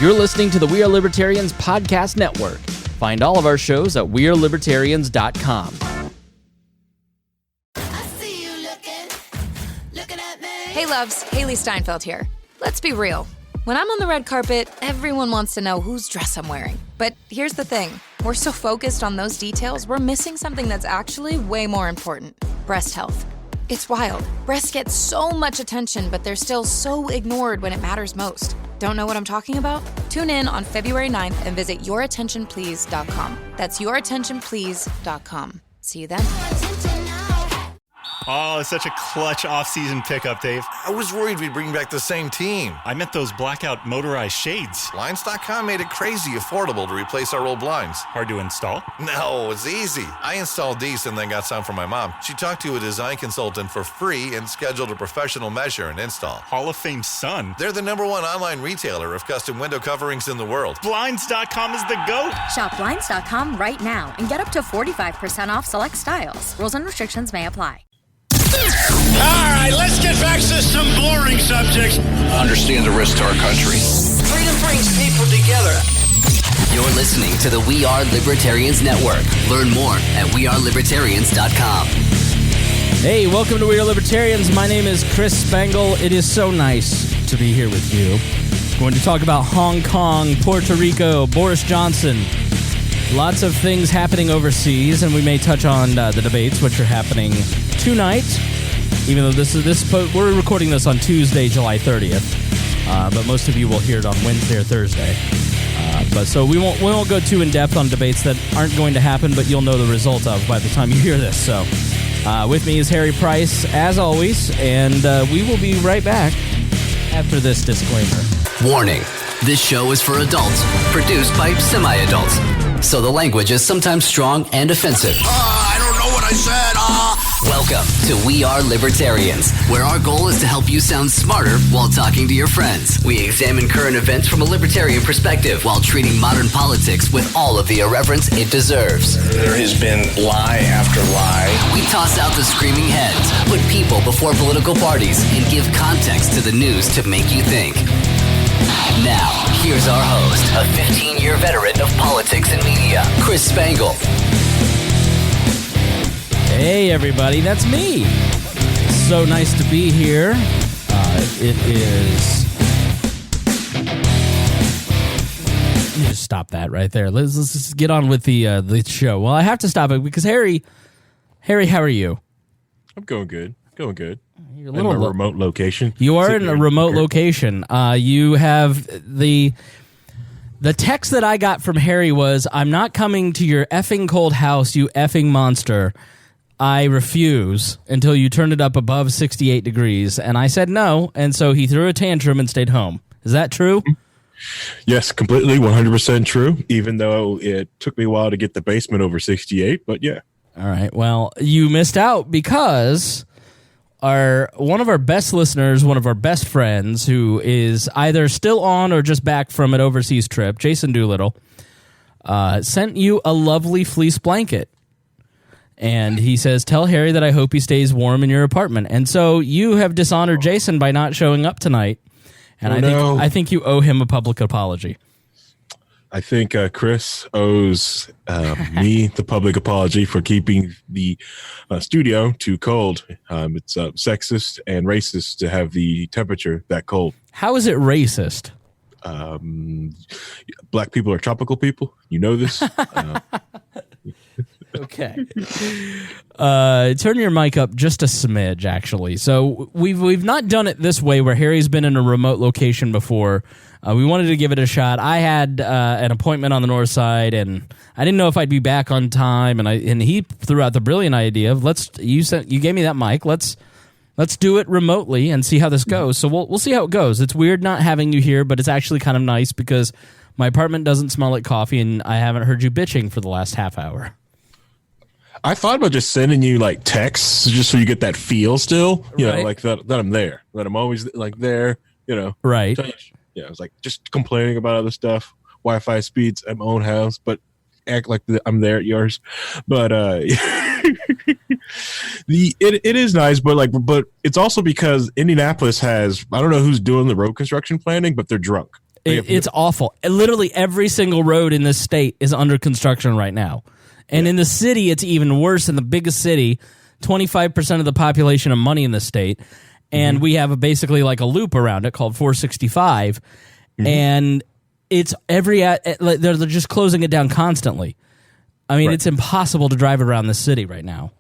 You're listening to the We Are Libertarians Podcast Network. Find all of our shows at wearelibertarians.com. Hey loves, Haley Steinfeld here. Let's be real. When I'm on the red carpet, everyone wants to know whose dress I'm wearing. But here's the thing. We're so focused on those details, we're missing something that's actually way more important. Breast health. It's wild. Breasts get so much attention, but they're still so ignored when it matters most. Don't know what I'm talking about? Tune in on February 9th and visit yourattentionplease.com. That's yourattentionplease.com. See you then. Oh, it's such a clutch off-season pickup, Dave. I was worried we'd bring back the same team. I meant those blackout motorized shades. Blinds.com made it crazy affordable to replace our old blinds. Hard to install? No, it's easy. I installed these and then got some for my mom. She talked to a design consultant for free and scheduled a professional measure and install. Hall of Fame son. They're the #1 online retailer of custom window coverings in the world. Blinds.com is the GOAT. Shop Blinds.com right now and get up to 45% off select styles. Rules and restrictions may apply. All right, let's get back to some boring subjects. Understand the risk to our country. Freedom brings people together. You're listening to the We Are Libertarians Network. Learn more at wearelibertarians.com. Hey, welcome to We Are Libertarians. My name is Chris Spangle. It is so nice to be here with you. We're going to talk about Hong Kong, Puerto Rico, Boris Johnson. Lots of things happening overseas, and we may touch on the debates, which are happening tonight. Even though we're recording this on Tuesday, July 30th, but most of you will hear it on Wednesday or Thursday. But so we won't go too in depth on debates that aren't going to happen, but you'll know the result of by the time you hear this. So with me is Harry Price, as always, and we will be right back after this disclaimer. Warning: this show is for adults, produced by semi-adults. So the language is sometimes strong and offensive. I don't know what I said. Welcome to We Are Libertarians, where our goal is to help you sound smarter while talking to your friends. We examine current events from a libertarian perspective while treating modern politics with all of the irreverence it deserves. There has been lie after lie. We toss out the screaming heads, put people before political parties, and give context to the news to make you think. Now, here's our host, a 15-year veteran of politics and media, Chris Spangle. Hey, everybody, that's me. So nice to be here. It is... Let me just stop that right there. Let's just get on with the show. Well, I have to stop it because Harry, how are you? I'm going good. You're in a remote location. You are in a remote location. You have the text that I got from Harry was, "I'm not coming to your effing cold house, you effing monster. I refuse until you turn it up above 68 degrees." And I said no, and so he threw a tantrum and stayed home. Is that true? Yes, completely, 100% true, even though it took me a while to get the basement over 68, but yeah. All right, well, you missed out because one of our best listeners, one of our best friends, who is either still on or just back from an overseas trip, Jason Doolittle, sent you a lovely fleece blanket. And he says, "Tell Harry that I hope he stays warm in your apartment." And so you have dishonored Jason by not showing up tonight. And I think you owe him a public apology. I think Chris owes me the public apology for keeping the studio too cold. It's sexist and racist to have the temperature that cold. How is it racist? Black people are tropical people. You know this. Okay. Turn your mic up just a smidge, actually. So we've not done it this way where Harry's been in a remote location before. We wanted to give it a shot. I had an appointment on the north side, and I didn't know if I'd be back on time. And he threw out the brilliant idea of you gave me that mic. Let's do it remotely and see how this goes. So we'll see how it goes. It's weird not having you here, but it's actually kind of nice because my apartment doesn't smell like coffee, and I haven't heard you bitching for the last half hour. I thought about just sending you like texts just so you get that feel still, right. know, like that I'm there, that I'm always like there, Right. Yeah, I was like just complaining about other stuff, Wi-Fi speeds at my own house, but act like I'm there at yours. But it is nice, but it's also because Indianapolis has, I don't know who's doing the road construction planning, but they're drunk. It's awful. Literally every single road in this state is under construction right now. And in the city, it's even worse. In the biggest city, 25% of the population of money in the state. And we have basically like a loop around it called 465. And it's they're just closing it down constantly. I mean, it's impossible to drive around the city right now.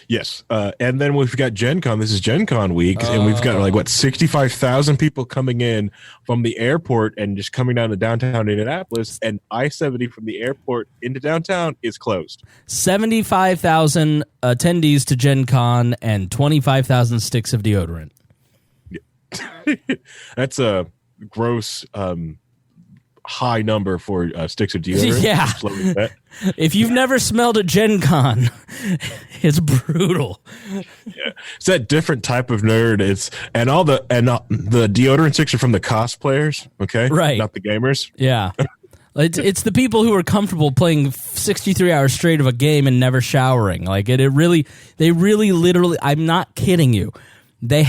Yes. And then we've got Gen Con. This is Gen Con week. And we've got 65,000 people coming in from the airport and just coming down to downtown Indianapolis. And I-70 from the airport into downtown is closed. 75,000 attendees to Gen Con and 25,000 sticks of deodorant. That's a gross high number for sticks of deodorant. Yeah. If you've never smelled a Gen Con, it's brutal. Yeah. It's that different type of nerd. And the deodorant sticks are from the cosplayers, okay? Right. Not the gamers. Yeah. It's the people who are comfortable playing 63 hours straight of a game and never showering. Like they really literally, I'm not kidding you. They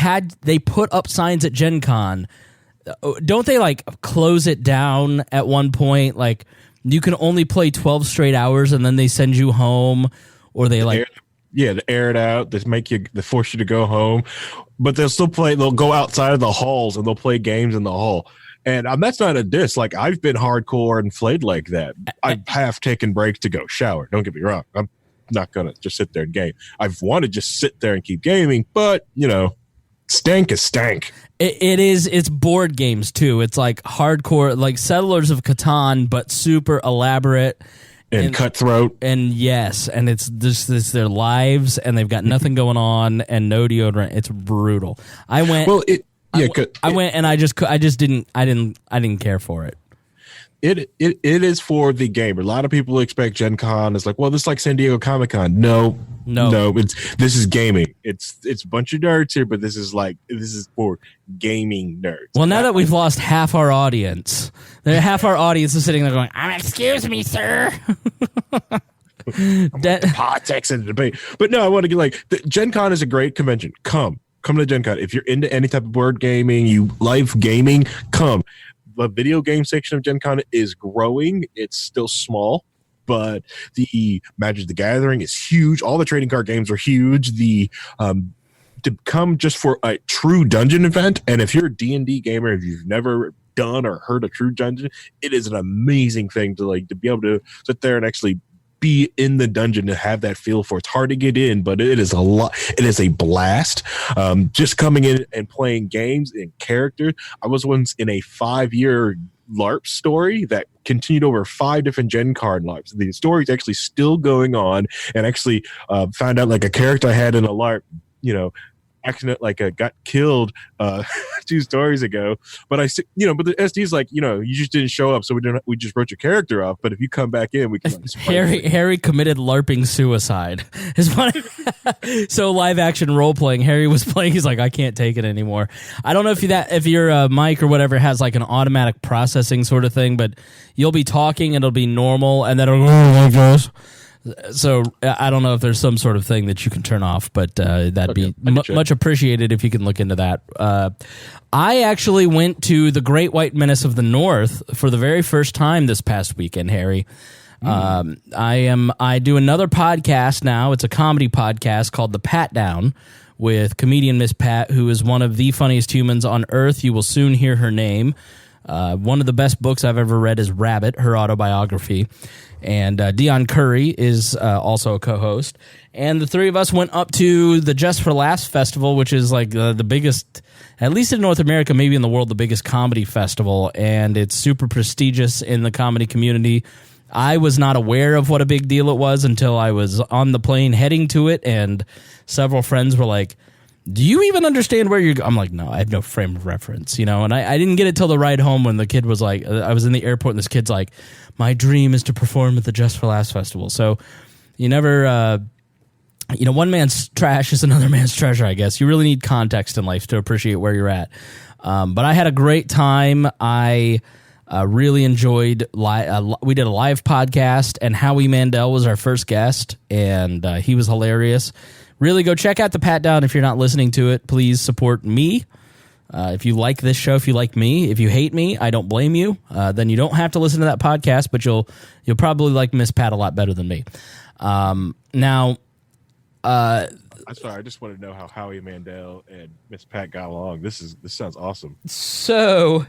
put up signs at Gen Con. Don't they like close it down at one point? Like you can only play 12 straight hours and then they send you home, or they like they air it out. They force you to go home, but they'll still play. They'll go outside of the halls and they'll play games in the hall. And that's not a diss. Like I've been hardcore and played like that. I have taken breaks to go shower. Don't get me wrong. I'm not gonna just sit there and game. I've wanted to just sit there and keep gaming, but stank is stank. It's board games too. It's like hardcore, like Settlers of Catan, but super elaborate and cutthroat. And yes, and it's their lives, and they've got nothing going on and no deodorant. It's brutal. I went and I just didn't care for it. It is for the gamer. A lot of people expect Gen Con is like, well, this is like San Diego Comic Con. No. This is gaming. It's a bunch of nerds here, but this is for gaming nerds. Well, now that we've lost half our audience, half our audience is sitting there going, "Excuse me, sir." Politics and debate, but no, I want to get Gen Con is a great convention. Come to Gen Con if you're into any type of board gaming, you like gaming. Come. The video game section of Gen Con is growing. It's still small, but the Magic the Gathering is huge. All the trading card games are huge. To come just for a true dungeon event, and if you're a D&D gamer, if you've never done or heard a true dungeon, it is an amazing thing to be able to sit there and actually be in the dungeon to have that feel for. It's hard to get in, but it is a lot. It is a blast. Just coming in and playing games and characters. I was once in a 5-year LARP story that continued over 5 different Gen Con LARPs. The story is actually still going on, and actually found out a character I had in a LARP, accident got killed 2 stories ago, but but the SD's you just didn't show up, so we just wrote your character off, but if you come back in, we can Harry committed LARPing suicide. So live action role playing, Harry was playing, he's like, I can't take it anymore. I don't know if your mic or whatever has an automatic processing sort of thing, but you'll be talking and it'll be normal, and then it'll go, so I don't know if there's some sort of thing that you can turn off, but that'd be much appreciated if you can look into that. I actually went to the Great White Menace of the North for the very first time this past weekend, Harry. I do another podcast now. It's a comedy podcast called The Pat Down with comedian Miss Pat, who is one of the funniest humans on earth. You will soon hear her name. One of the best books I've ever read is Rabbit, her autobiography. And Dion Curry is also a co-host. And the three of us went up to the Just for Laughs Festival, which is the biggest, at least in North America, maybe in the world, the biggest comedy festival. And it's super prestigious in the comedy community. I was not aware of what a big deal it was until I was on the plane heading to it. And several friends were like, do you even understand where you're going? I'm like, no, I have no frame of reference, and I didn't get it till the ride home when the kid was like, I was in the airport and this kid's like, my dream is to perform at the Just for Laughs Festival. So you never, one man's trash is another man's treasure, I guess. You really need context in life to appreciate where you're at. But I had a great time. I really enjoyed, we did a live podcast, and Howie Mandel was our first guest, and he was hilarious. Really go check out the Pat Down if you're not listening to it. Please support me. If you like this show, if you like me, if you hate me, I don't blame you. Then you don't have to listen to that podcast, but you'll probably like Miss Pat a lot better than me. Now, I'm sorry. I just want to know how Howie Mandel and Miss Pat got along. This sounds awesome. So,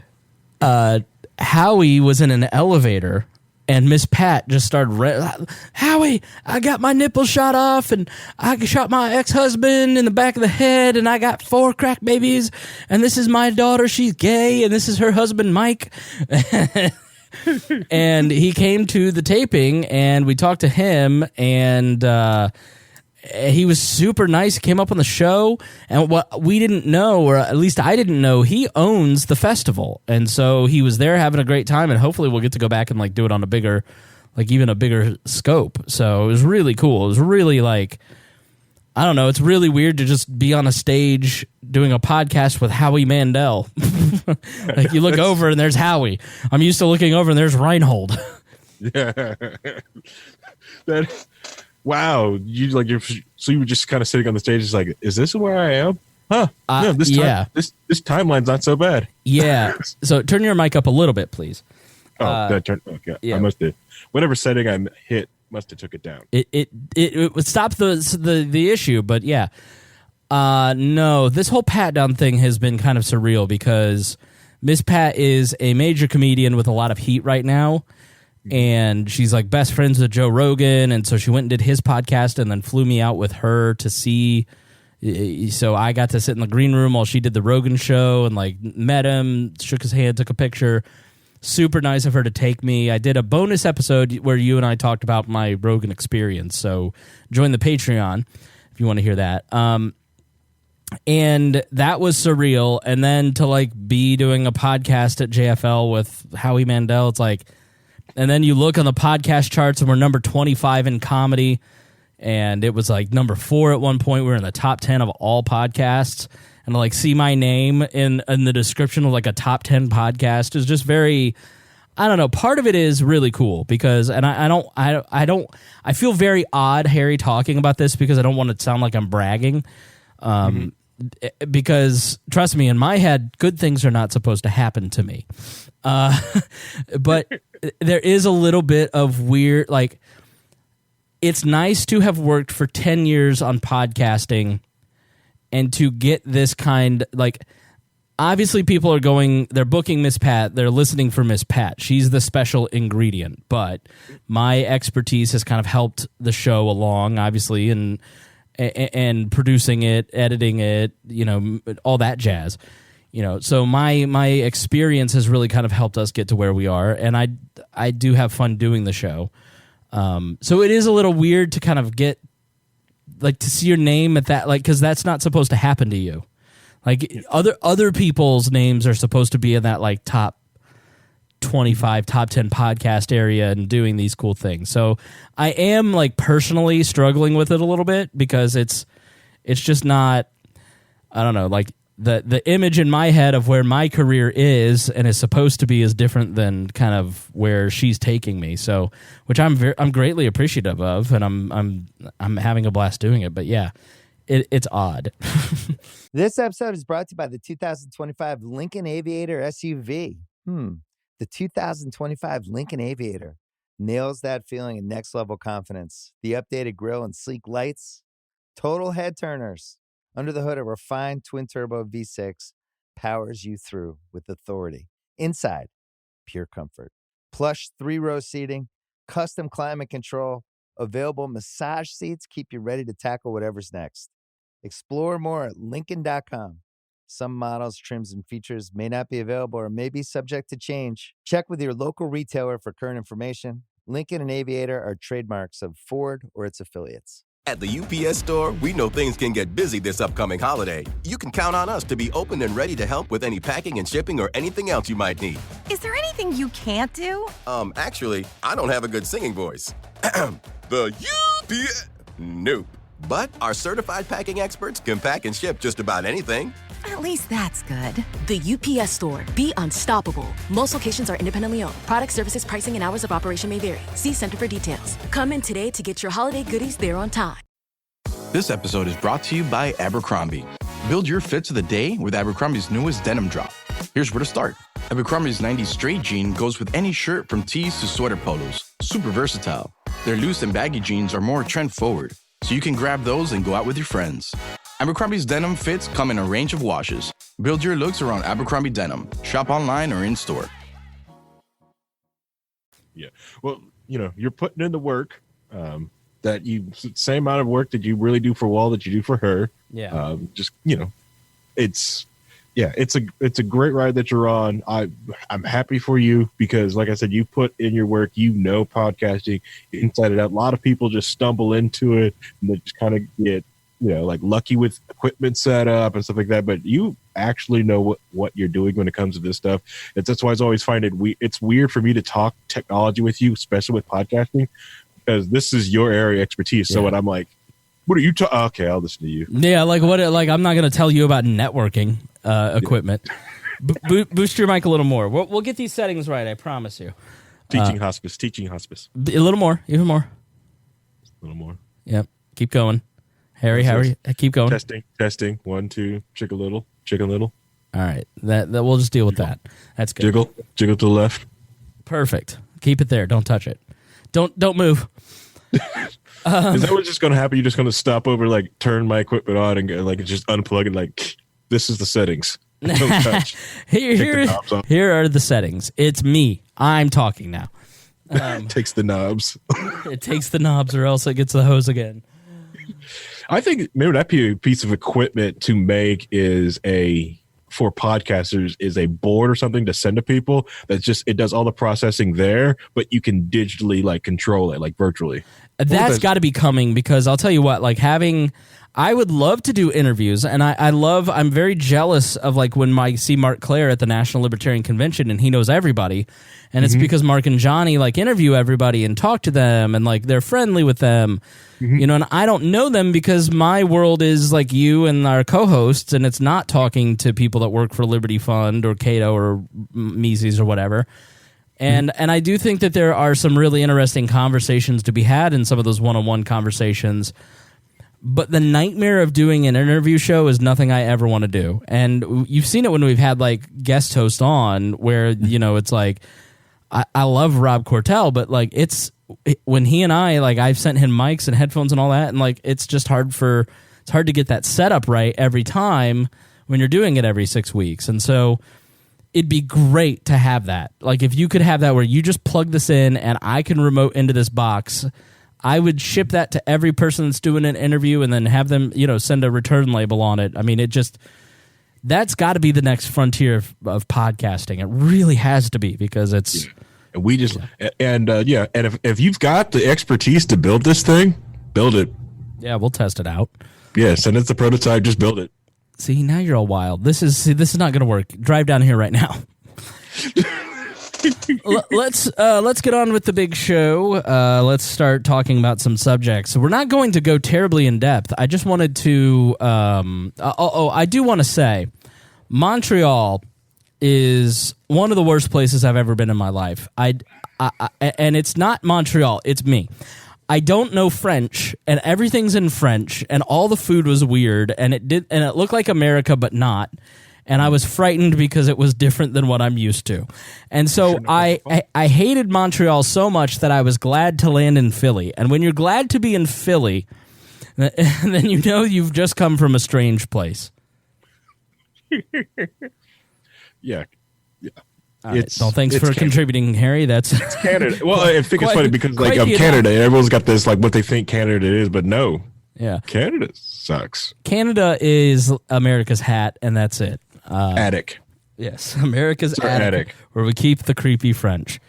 Howie was in an elevator, and Miss Pat just started, Howie, I got my nipple shot off, and I shot my ex-husband in the back of the head, and I got 4 crack babies, and this is my daughter, she's gay, and this is her husband, Mike. And he came to the taping, and we talked to him, and he was super nice. He came up on the show, and what we didn't know, or at least I didn't know, he owns the festival, and so he was there having a great time, and hopefully we'll get to go back and like do it on a bigger, like even a bigger scope. So it was really cool. It was really like, I don't know, it's really weird to just be on a stage doing a podcast with Howie Mandel. Like you look over and there's Howie. I'm used to looking over and there's Reinhold. Yeah. Wow, so you were just kind of sitting on the stage, just like, is this where I am? Huh? No, this timeline's not so bad. Yeah. So turn your mic up a little bit, please. Okay. Yeah. I must have, whatever setting I hit must have took it down. It would stop the issue, but yeah. No, this whole pat down thing has been kind of surreal because Miss Pat is a major comedian with a lot of heat right now. And she's like best friends with Joe Rogan, and so she went and did his podcast and then flew me out with her to see. So I got to sit in the green room while she did the Rogan show and like met him, shook his hand, took a picture. Super nice of her to take me. I did a bonus episode where you and I talked about my Rogan experience. So join the Patreon if you want to hear that. And that was surreal. And then to like be doing a podcast at JFL with Howie Mandel, it's like. And then you look on the podcast charts, and we're number 25 in comedy, and it was like number 4 at one point. We were in the top 10 of all podcasts, and to like see my name in the description of like a top 10 podcast is just very, I don't know. Part of it is really cool because, and I feel very odd, Harry, talking about this because I don't want to sound like I'm bragging. Because trust me, in my head, good things are not supposed to happen to me. But there is a little bit of weird, like, it's nice to have worked for 10 years on podcasting and to get this kind, like, obviously people are they're booking Miss Pat, they're listening for Miss Pat. She's the special ingredient, but my expertise has kind of helped the show along, obviously, and producing it, editing it, all that jazz. So my experience has really kind of helped us get to where we are, and I do have fun doing the show. So it is a little weird to kind of get, like, to see your name at that, like, because that's not supposed to happen to you. Like, other people's names are supposed to be in that, like, top 25, top 10 podcast area and doing these cool things. So I am, like, personally struggling with it a little bit because it's just not, I don't know, like, the image in my head of where my career is and is supposed to be is different than kind of where she's taking me. So, which I'm greatly appreciative of, and I'm having a blast doing it. But yeah, it's odd. This episode is brought to you by the 2025 Lincoln Aviator SUV. The 2025 Lincoln Aviator nails that feeling of next level confidence. The updated grille and sleek lights, total head turners. Under the hood, a refined twin-turbo V6 powers you through with authority. Inside, pure comfort. Plush 3-row seating, custom climate control, available massage seats keep you ready to tackle whatever's next. Explore more at Lincoln.com. Some models, trims, and features may not be available or may be subject to change. Check with your local retailer for current information. Lincoln and Aviator are trademarks of Ford or its affiliates. At the UPS Store, we know things can get busy this upcoming holiday. You can count on us to be open and ready to help with any packing and shipping or anything else you might need. Is there anything you can't do? Actually, I don't have a good singing voice. The UPS... Nope. But our certified packing experts can pack and ship just about anything. At least that's good. The UPS Store. Be unstoppable. Most locations are independently owned. Product, services, pricing, and hours of operation may vary. See Center for details. Come in today to get your holiday goodies there on time. This episode is brought to you by Abercrombie. Build your fit to the day with Abercrombie's newest denim drop. Here's where to start. Abercrombie's 90s straight jean goes with any shirt from tees to sweater polos. Super versatile. Their loose and baggy jeans are more trend forward, so you can grab those and go out with your friends. Abercrombie's denim fits come in a range of washes. Build your looks around Abercrombie denim. Shop online or in store. Yeah. Well, you're putting in the work that same amount of work that you really do for Wall that you do for her. Yeah. It's a great ride that you're on. I'm happy for you because, like I said, you put in your work. Podcasting inside and out. A lot of people just stumble into it and they just kind of get like lucky with equipment set up and stuff like that. But you actually know what you're doing when it comes to this stuff. That's why I always find it's weird for me to talk technology with you, especially with podcasting, because this is your area of expertise. So when I'm like, what are you talking? Okay, I'll listen to you. Yeah, I'm not going to tell you about networking equipment. Boost your mic a little more. We'll get these settings right, I promise you. Teaching hospice. A little more, even more. A little more. Yep, keep going. Harry, keep going. Testing. 1, 2, chicken little. All right, that we'll just deal with that. That's good. Jiggle to the left. Perfect. Keep it there. Don't touch it. Don't move. Is that what's just going to happen? You're just going to stop over, turn my equipment on and just unplug it. This is the settings. Don't touch. Here are the settings. It's me. I'm talking now. Takes the knobs. It takes the knobs, or else it gets the hose again. I think maybe that piece of equipment to make for podcasters is a board or something to send to people. It does all the processing there, but you can digitally control it virtually. That's got to be coming, because I'll tell you what, I would love to do interviews, and I'm very jealous of when I see Mark Claire at the National Libertarian Convention and he knows everybody, and it's because Mark and Johnny interview everybody and talk to them and they're friendly with them, and I don't know them because my world is you and our co-hosts, and it's not talking to people that work for Liberty Fund or Cato or Mises or whatever. And I do think that there are some really interesting conversations to be had in some of those one-on-one conversations. But the nightmare of doing an interview show is nothing I ever want to do. And you've seen it when we've had guest hosts on where, it's I love Rob Cortell, but when he and I've sent him mics and headphones and all that. And it's just hard to get that setup right every time when you're doing it every 6 weeks. And so it'd be great to have that. If you could have that where you just plug this in and I can remote into this box, I would ship that to every person that's doing an interview and then have them, send a return label on it. I mean, that's got to be the next frontier of podcasting. It really has to be, because it's... And we just... And if you've got the expertise to build this thing, build it. Yeah, we'll test it out. Yeah, send us the prototype, just build it. See, now you're all wild. This is not going to work. Drive down here right now. Let's get on with the big show. Let's start talking about some subjects. So we're not going to go terribly in depth. I just wanted to. I do want to say, Montreal is one of the worst places I've ever been in my life. And it's not Montreal. It's me. I don't know French, and everything's in French, and all the food was weird, and it looked like America, but not. And I was frightened because it was different than what I'm used to. And so I hated Montreal so much that I was glad to land in Philly. And when you're glad to be in Philly, then you've just come from a strange place. Yeah. Right. So thanks for contributing, Harry. It's Canada. Well, I think it's funny because I'm Canada, and everyone's got this what they think Canada is, but no. Yeah. Canada sucks. Canada is America's hat, and that's it. Attic. Yes, America's attic, where we keep the creepy French.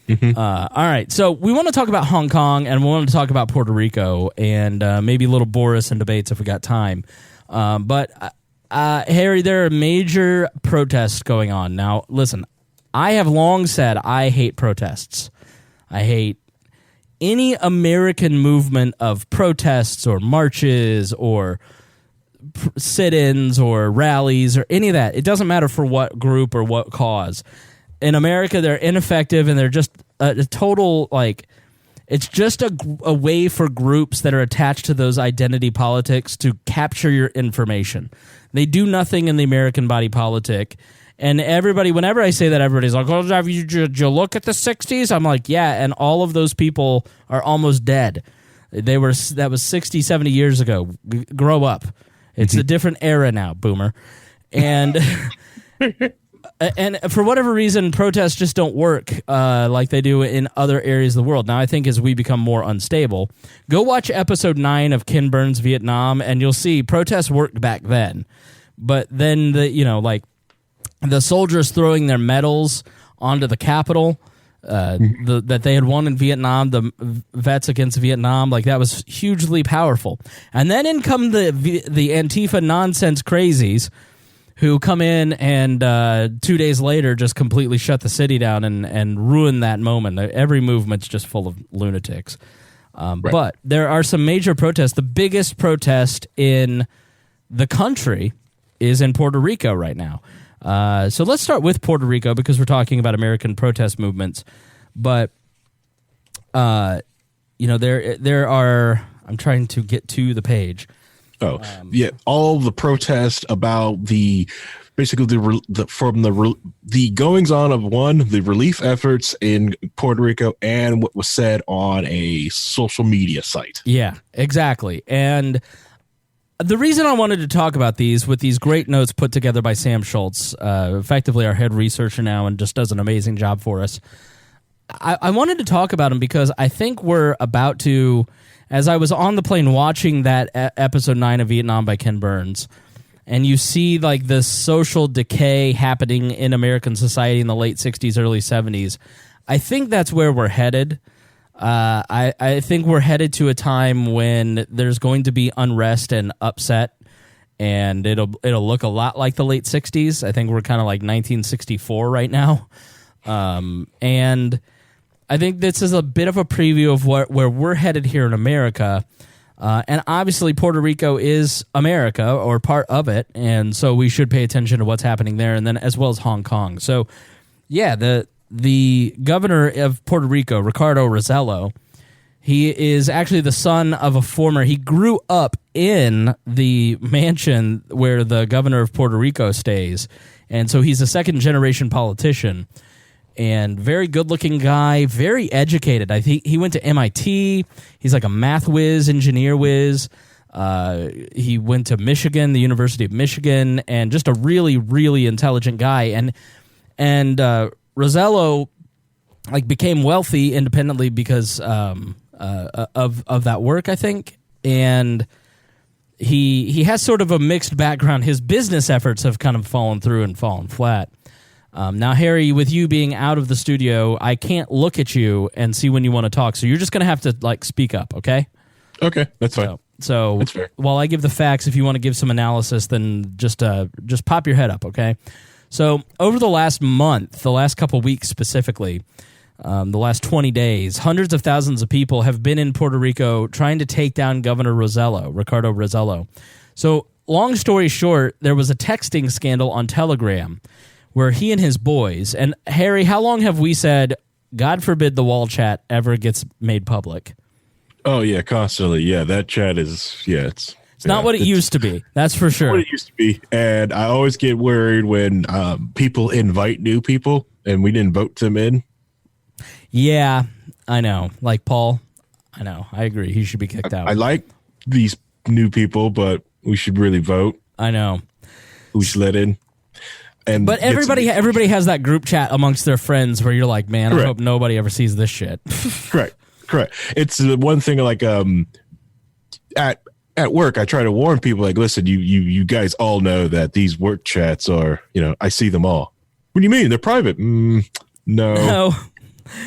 All right, so we want to talk about Hong Kong, and we want to talk about Puerto Rico, and maybe a little Boris and debates if we got time. But Harry, there are major protests going on. Now, listen, I have long said I hate protests. I hate any American movement of protests or marches or sit-ins or rallies or any of that. It doesn't matter for what group or what cause. In America, they're ineffective and they're just a total, It's just a way for groups that are attached to those identity politics to capture your information. They do nothing in the American body politic. And everybody, whenever I say that, everybody's like, oh, did you look at the 60s? I'm like, yeah, and all of those people are almost dead. That was 60, 70 years ago. Grow up. It's a different era now, boomer. And and for whatever reason, protests just don't work like they do in other areas of the world. Now, I think as we become more unstable, go watch episode 9 of Ken Burns' Vietnam, and you'll see protests worked back then. But then, the soldiers throwing their medals onto the Capitol that they had won in Vietnam, the vets against Vietnam, like that was hugely powerful. And then in come the Antifa nonsense crazies who come in and 2 days later just completely shut the city down and ruin that moment. Every movement's just full of lunatics. Right. But there are some major protests. The biggest protest in the country is in Puerto Rico right now. So let's start with Puerto Rico because we're talking about American protest movements. But, there are... I'm trying to get to the page. All the protests about the goings on of the relief efforts in Puerto Rico and what was said on a social media site. Yeah, exactly. And the reason I wanted to talk about these with these great notes put together by Sam Schultz, effectively our head researcher now and just does an amazing job for us. I wanted to talk about them because I think we're about to, as I was on the plane watching that episode 9 of Vietnam by Ken Burns, and you see like the social decay happening in American society in the late 60s, early 70s, I think that's where we're headed. I think we're headed to a time when there's going to be unrest and upset, and it'll look a lot like the late 60s. I think we're kind of like 1964 right now. And I think this is a bit of a preview of where we're headed here in America. And obviously Puerto Rico is America or part of it, and so we should pay attention to what's happening there, and then as well as Hong Kong. So, yeah, the governor of Puerto Rico, Ricardo Rosello, he is actually the son of he grew up in the mansion where the governor of Puerto Rico stays, and so he's a second-generation politician. And very good-looking guy, very educated. I think he went to MIT. He's like a math whiz, engineer whiz. He went to Michigan, the University of Michigan, and just a really, really intelligent guy. And Rosello became wealthy independently because of that work, I think. And he has sort of a mixed background. His business efforts have kind of fallen through and fallen flat. Now, Harry, with you being out of the studio, I can't look at you and see when you want to talk, so you're just going to have to speak up, okay? Okay, that's fine. So that's fair. While I give the facts, if you want to give some analysis, then just pop your head up, okay? So over the last month, the last couple weeks specifically, the last 20 days, hundreds of thousands of people have been in Puerto Rico trying to take down Governor Ricardo Rosello. So long story short, there was a texting scandal on Telegram where he and his boys, and Harry, how long have we said, God forbid the wall chat ever gets made public? Oh, yeah, constantly. Yeah, that chat is, it's not what it used to be. That's for sure. What it used to be. And I always get worried when people invite new people and we didn't vote them in. Yeah, I know. Like Paul, I know. I agree. He should be kicked out. I like these new people, but we should really vote. I know. We should let in. But everybody has that group chat amongst their friends where you're like, man, Correct. I hope nobody ever sees this shit. Correct. It's the one thing at work, I try to warn people listen, you guys all know that these work chats are, I see them all. What do you mean? They're private. No.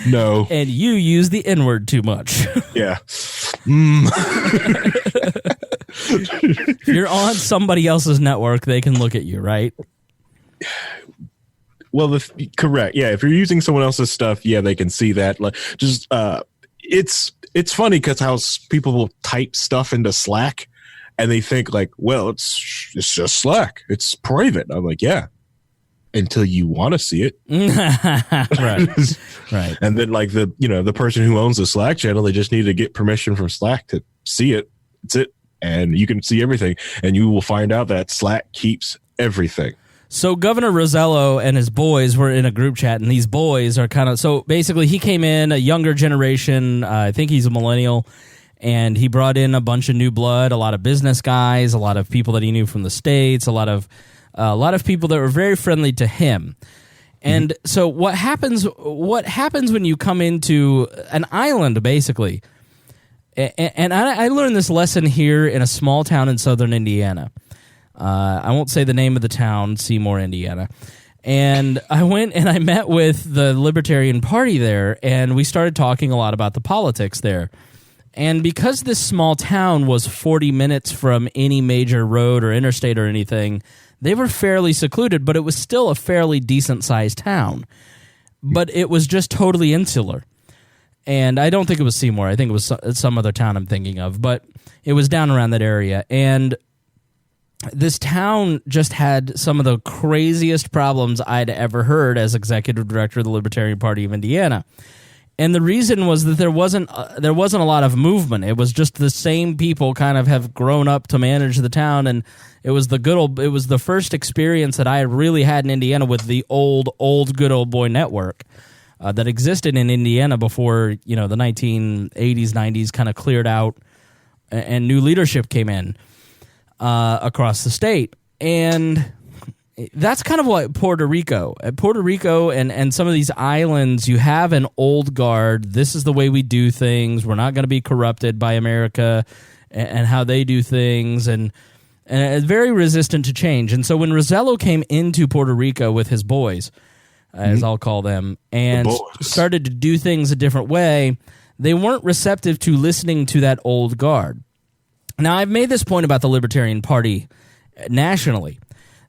And you use the N-word too much. Yeah. If you're on somebody else's network, they can look at you, right? Well, correct. Yeah, if you're using someone else's stuff, yeah, they can see that. It's funny because how people will type stuff into Slack and they think well, it's just Slack. It's private. I'm like, yeah, until you want to see it. Right. And then like the person who owns the Slack channel, they just need to get permission from Slack to see it. That's it. And you can see everything, and you will find out that Slack keeps everything. So Governor Rosello and his boys were in a group chat, and these boys are kind of, so basically he came in, a younger generation, I think he's a millennial, and he brought in a bunch of new blood, a lot of business guys, a lot of people that he knew from the States, a lot of people that were very friendly to him. And so what happens when you come into an island, basically, and I learned this lesson here in a small town in southern Indiana. I won't say the name of the town, Seymour, Indiana. And I went and I met with the Libertarian Party there, and we started talking a lot about the politics there. And because this small town was 40 minutes from any major road or interstate or anything, they were fairly secluded, but it was still a fairly decent-sized town. But it was just totally insular. And I don't think it was Seymour. I think it was some other town I'm thinking of. But it was down around that area. And this town just had some of the craziest problems I'd ever heard as executive director of the Libertarian Party of Indiana. And the reason was that there wasn't a lot of movement. It was just the same people kind of have grown up to manage the town, and it was the first experience that I really had in Indiana with the old good old boy network that existed in Indiana before, the 1980s, 90s kind of cleared out and new leadership came in across the state. And that's kind of what Puerto Rico and some of these islands, you have an old guard. This is the way we do things. We're not going to be corrupted by America and how they do things, and very resistant to change. And so when Rosello came into Puerto Rico with his boys, as I'll call them, and started to do things a different way, they weren't receptive to listening to that old guard. Now, I've made this point about the Libertarian Party nationally.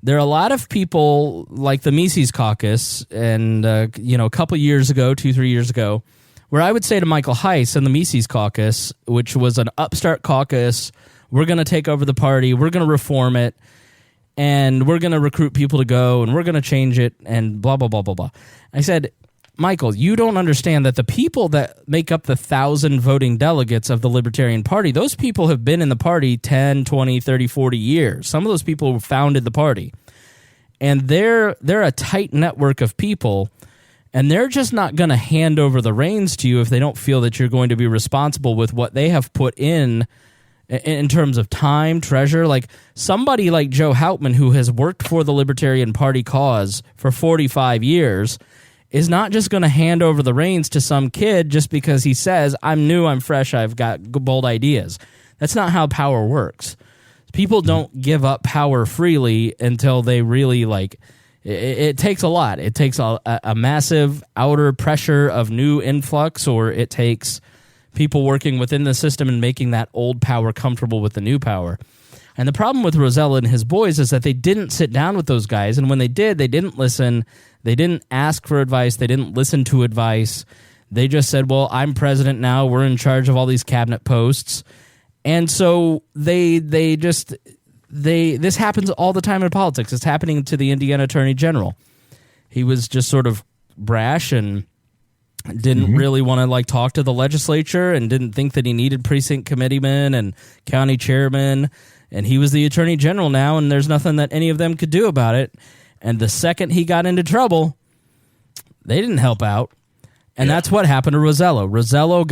There are a lot of people like the Mises Caucus, and a couple years ago, 2-3 years ago, where I would say to Michael Heiss and the Mises Caucus, which was an upstart caucus, we're going to take over the party, we're going to reform it, and we're going to recruit people to go, and we're going to change it, and blah, blah, blah, blah, blah. I said, Michael, you don't understand that the people that make up the 1,000 voting delegates of the Libertarian Party, those people have been in the party 10, 20, 30, 40 years. Some of those people founded the party. And they're a tight network of people, and they're just not going to hand over the reins to you if they don't feel that you're going to be responsible with what they have put in terms of time, treasure. Like somebody like Joe Houtman, who has worked for the Libertarian Party cause for 45 years, is not just going to hand over the reins to some kid just because he says, I'm new, I'm fresh, I've got bold ideas. That's not how power works. People don't give up power freely until they really it takes a lot. It takes a massive outer pressure of new influx, or it takes people working within the system and making that old power comfortable with the new power. And the problem with Rosello and his boys is that they didn't sit down with those guys, and when they did, they didn't listen. They didn't ask for advice. They didn't listen to advice. They just said, well, I'm president now. We're in charge of all these cabinet posts. And so this happens all the time in politics. It's happening to the Indiana Attorney General. He was just sort of brash and didn't really want to talk to the legislature, and didn't think that he needed precinct committeemen and county chairmen. And he was the Attorney General now, and there's nothing that any of them could do about it. And the second he got into trouble, they didn't help out. And that's what happened to Rosello. Rosello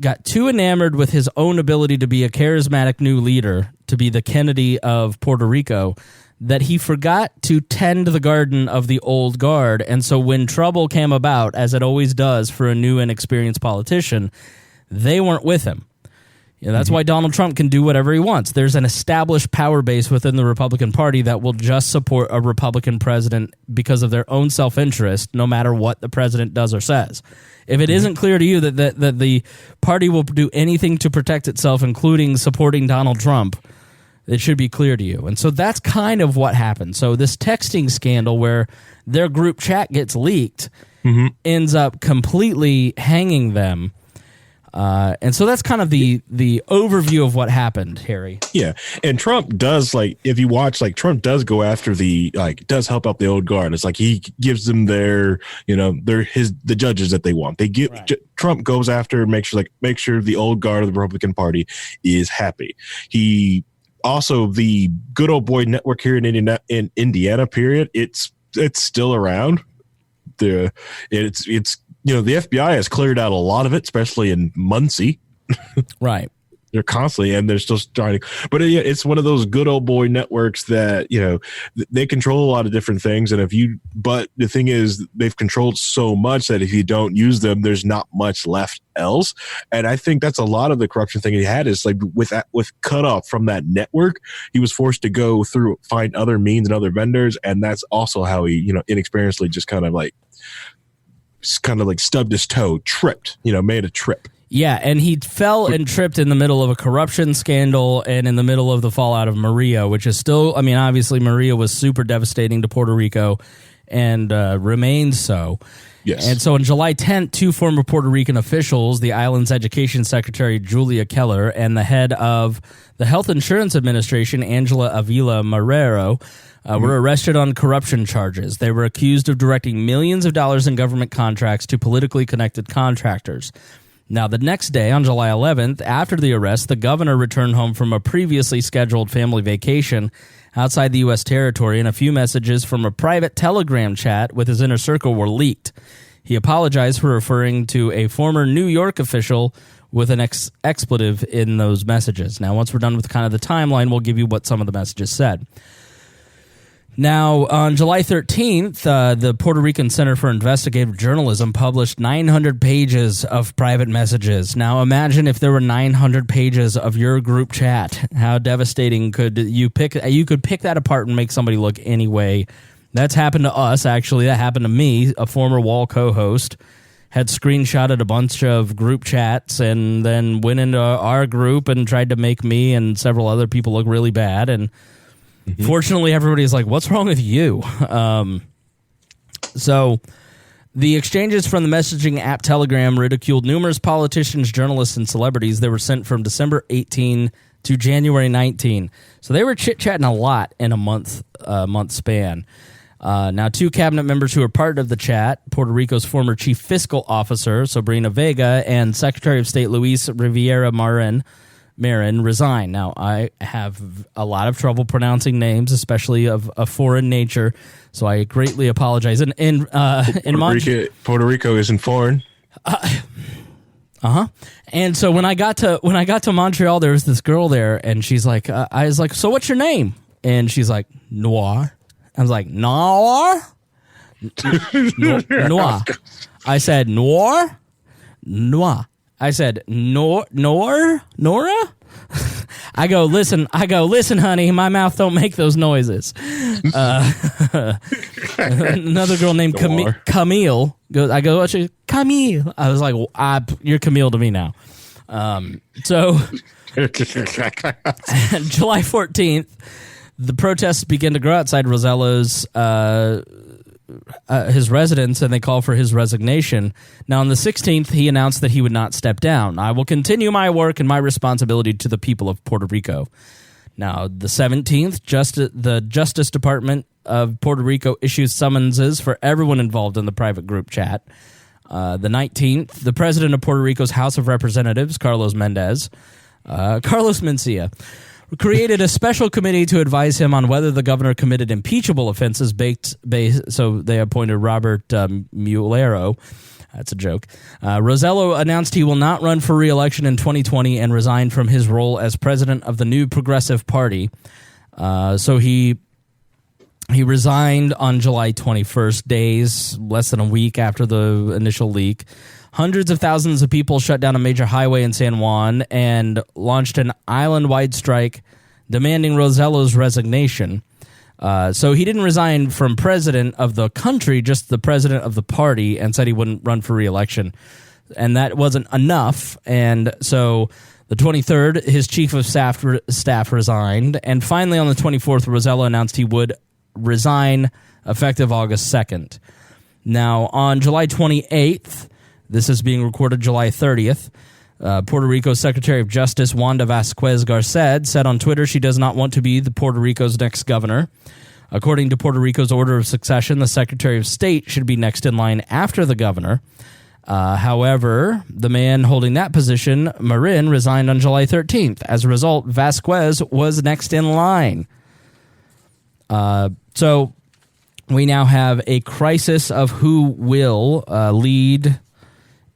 got too enamored with his own ability to be a charismatic new leader, to be the Kennedy of Puerto Rico, that he forgot to tend the garden of the old guard. And so when trouble came about, as it always does for a new and experienced politician, they weren't with him. That's why Donald Trump can do whatever he wants. There's an established power base within the Republican Party that will just support a Republican president because of their own self-interest, no matter what the president does or says. If it isn't clear to you that the party will do anything to protect itself, including supporting Donald Trump, it should be clear to you. And so that's kind of what happened. So this texting scandal where their group chat gets leaked ends up completely hanging them. And so that's kind of the overview of what happened, Harry. Yeah, and Trump does, like, if you watch, like, Trump does go after does help out the old guard. It's like he gives them the judges that they want. They give Trump goes after make sure the old guard of the Republican Party is happy. He also, the good old boy network here in Indiana, period. It's still around. It's the FBI has cleared out a lot of it, especially in Muncie. Right. They're constantly, and they're still starting. But it's one of those good old boy networks that, they control a lot of different things. But the thing is, they've controlled so much that if you don't use them, there's not much left else. And I think that's a lot of the corruption thing he had is like with cut off from that network, he was forced to go through, find other means and other vendors. And that's also how he, inexperiencedly just kind of like stubbed his toe, tripped, made a trip. Yeah, and he fell and tripped in the middle of a corruption scandal and in the middle of the fallout of Maria, which is still, obviously Maria was super devastating to Puerto Rico and remains so. Yes. And so on July 10th, 2 former Puerto Rican officials, the island's education secretary, Julia Keller, and the head of the Health Insurance Administration, Angela Avila Marrero, were arrested on corruption charges. They were accused of directing millions of dollars in government contracts to politically connected contractors. Now, the next day, on July 11th, after the arrest, the governor returned home from a previously scheduled family vacation outside the U.S. territory, and a few messages from a private Telegram chat with his inner circle were leaked. He apologized for referring to a former New York official with an expletive in those messages. Now, once we're done with kind of the timeline, we'll give you what some of the messages said. Now, on July 13th, the Puerto Rican Center for Investigative Journalism published 900 pages of private messages. Now, imagine if there were 900 pages of your group chat. How devastating could you pick? You could pick that apart and make somebody look any way. That's happened to us, actually. That happened to me, a former Wall co-host. Had screenshotted a bunch of group chats and then went into our group and tried to make me and several other people look really bad. And fortunately, everybody's like, what's wrong with you? So the exchanges from the messaging app Telegram ridiculed numerous politicians, journalists, and celebrities. They were sent from December 18 to January 19. So they were chit-chatting a lot in a month span. Now, 2 cabinet members who are part of the chat, Puerto Rico's former chief fiscal officer, Sabrina Vega, and Secretary of State Luis Riviera Marin, resign. Now, I have a lot of trouble pronouncing names, especially of a foreign nature, so I greatly apologize. In Puerto Rico isn't foreign. And so when I got to Montreal, there was this girl there, and she's like, I was like, so what's your name? And she's like, Noir. I was like, Noir? Noir. I said, Noir? Noir. I said, Nora? I go, listen, honey, my mouth don't make those noises. Another girl named Camille goes, what's your Camille? I was like, you're Camille to me now. So July 14th, the protests begin to grow outside Rosello's his residence, and they call for his resignation. Now, on the 16th, he announced that he would not step down. I will continue my work and my responsibility to the people of Puerto Rico. Now, the 17th, the Justice Department of Puerto Rico issues summonses for everyone involved in the private group chat. The 19th, the president of Puerto Rico's House of Representatives, Carlos Mencia, created a special committee to advise him on whether the governor committed impeachable offenses. So they appointed Robert Mulero. That's a joke. Rosello announced he will not run for re-election in 2020 and resigned from his role as president of the new Progressive Party. So he resigned on July 21st, days, less than a week after the initial leak. Hundreds of thousands of people shut down a major highway in San Juan and launched an island-wide strike demanding Rosello's resignation. So he didn't resign from president of the country, just the president of the party, and said he wouldn't run for re-election. And that wasn't enough. And so the 23rd, his chief of staff resigned. And finally, on the 24th, Rosello announced he would resign effective August 2nd. Now, on July 28th, this is being recorded July 30th, Puerto Rico's Secretary of Justice Wanda Vasquez Garced said on Twitter she does not want to be the Puerto Rico's next governor. According to Puerto Rico's order of succession, the Secretary of State should be next in line after the governor. However, the man holding that position, Marin, resigned on July 13th. As a result, Vasquez was next in line. So we now have a crisis of who will lead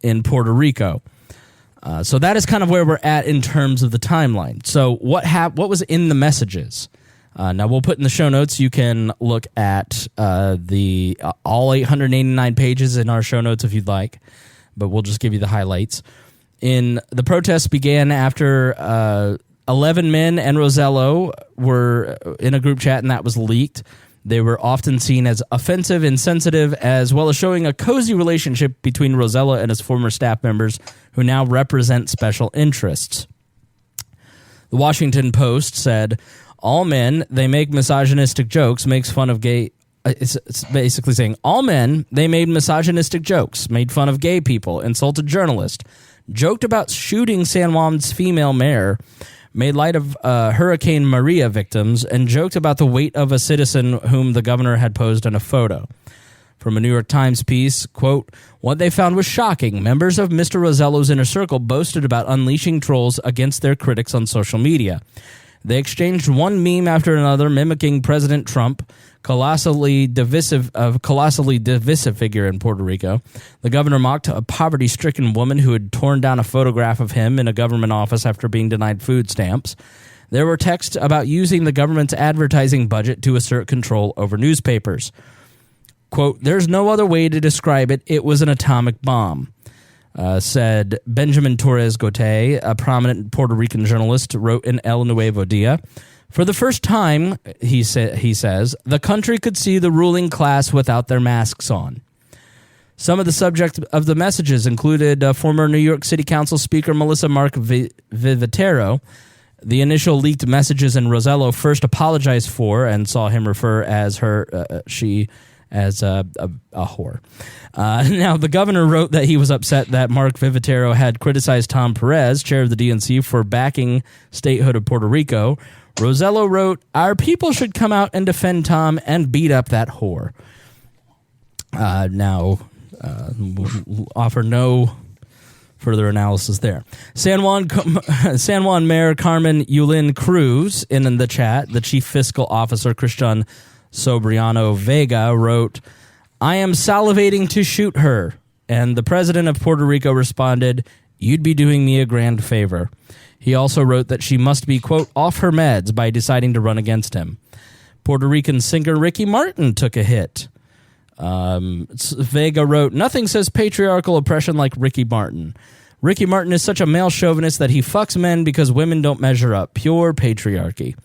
in Puerto Rico. So that is kind of where we're at in terms of the timeline. So what was in the messages? Now we'll put in the show notes. You can look at the all 889 pages in our show notes if you'd like, but we'll just give you the highlights. The protests began after 11 men and Rosello were in a group chat, and that was leaked. They were often seen as offensive, insensitive, as well as showing a cozy relationship between Rosello and his former staff members who now represent special interests. The Washington Post said, all men, they make misogynistic jokes, makes fun of gay... It's basically saying, all men, they made misogynistic jokes, made fun of gay people, insulted journalists, joked about shooting San Juan's female mayor, made light of Hurricane Maria victims, and joked about the weight of a citizen whom the governor had posed in a photo. From a New York Times piece, quote, what they found was shocking. Members of Mr. Rosello's inner circle boasted about unleashing trolls against their critics on social media. They exchanged one meme after another, mimicking President Trump, colossally divisive figure in Puerto Rico. The governor mocked a poverty-stricken woman who had torn down a photograph of him in a government office after being denied food stamps. There were texts about using the government's advertising budget to assert control over newspapers. Quote, there's no other way to describe it. It was an atomic bomb, said Benjamin Torres Gotay, a prominent Puerto Rican journalist, wrote in El Nuevo Dia. For the first time, he says, the country could see the ruling class without their masks on. Some of the subject of the messages included former New York City Council Speaker Melissa Mark Vivatero. The initial leaked messages in Rosello first apologized for and saw him refer as she as a whore. Now, the governor wrote that he was upset that Mark Vivatero had criticized Tom Perez, chair of the DNC, for backing statehood of Puerto Rico. Rosello wrote, our people should come out and defend Tom and beat up that whore. We'll offer no further analysis there. San Juan Mayor Carmen Yulín Cruz in the chat, the chief fiscal officer Christian Sobriano Vega wrote, I am salivating to shoot her. And the president of Puerto Rico responded, you'd be doing me a grand favor. He also wrote that she must be, quote, off her meds by deciding to run against him. Puerto Rican singer Ricky Martin took a hit. Vega wrote, nothing says patriarchal oppression like Ricky Martin. Ricky Martin is such a male chauvinist that he fucks men because women don't measure up. Pure patriarchy.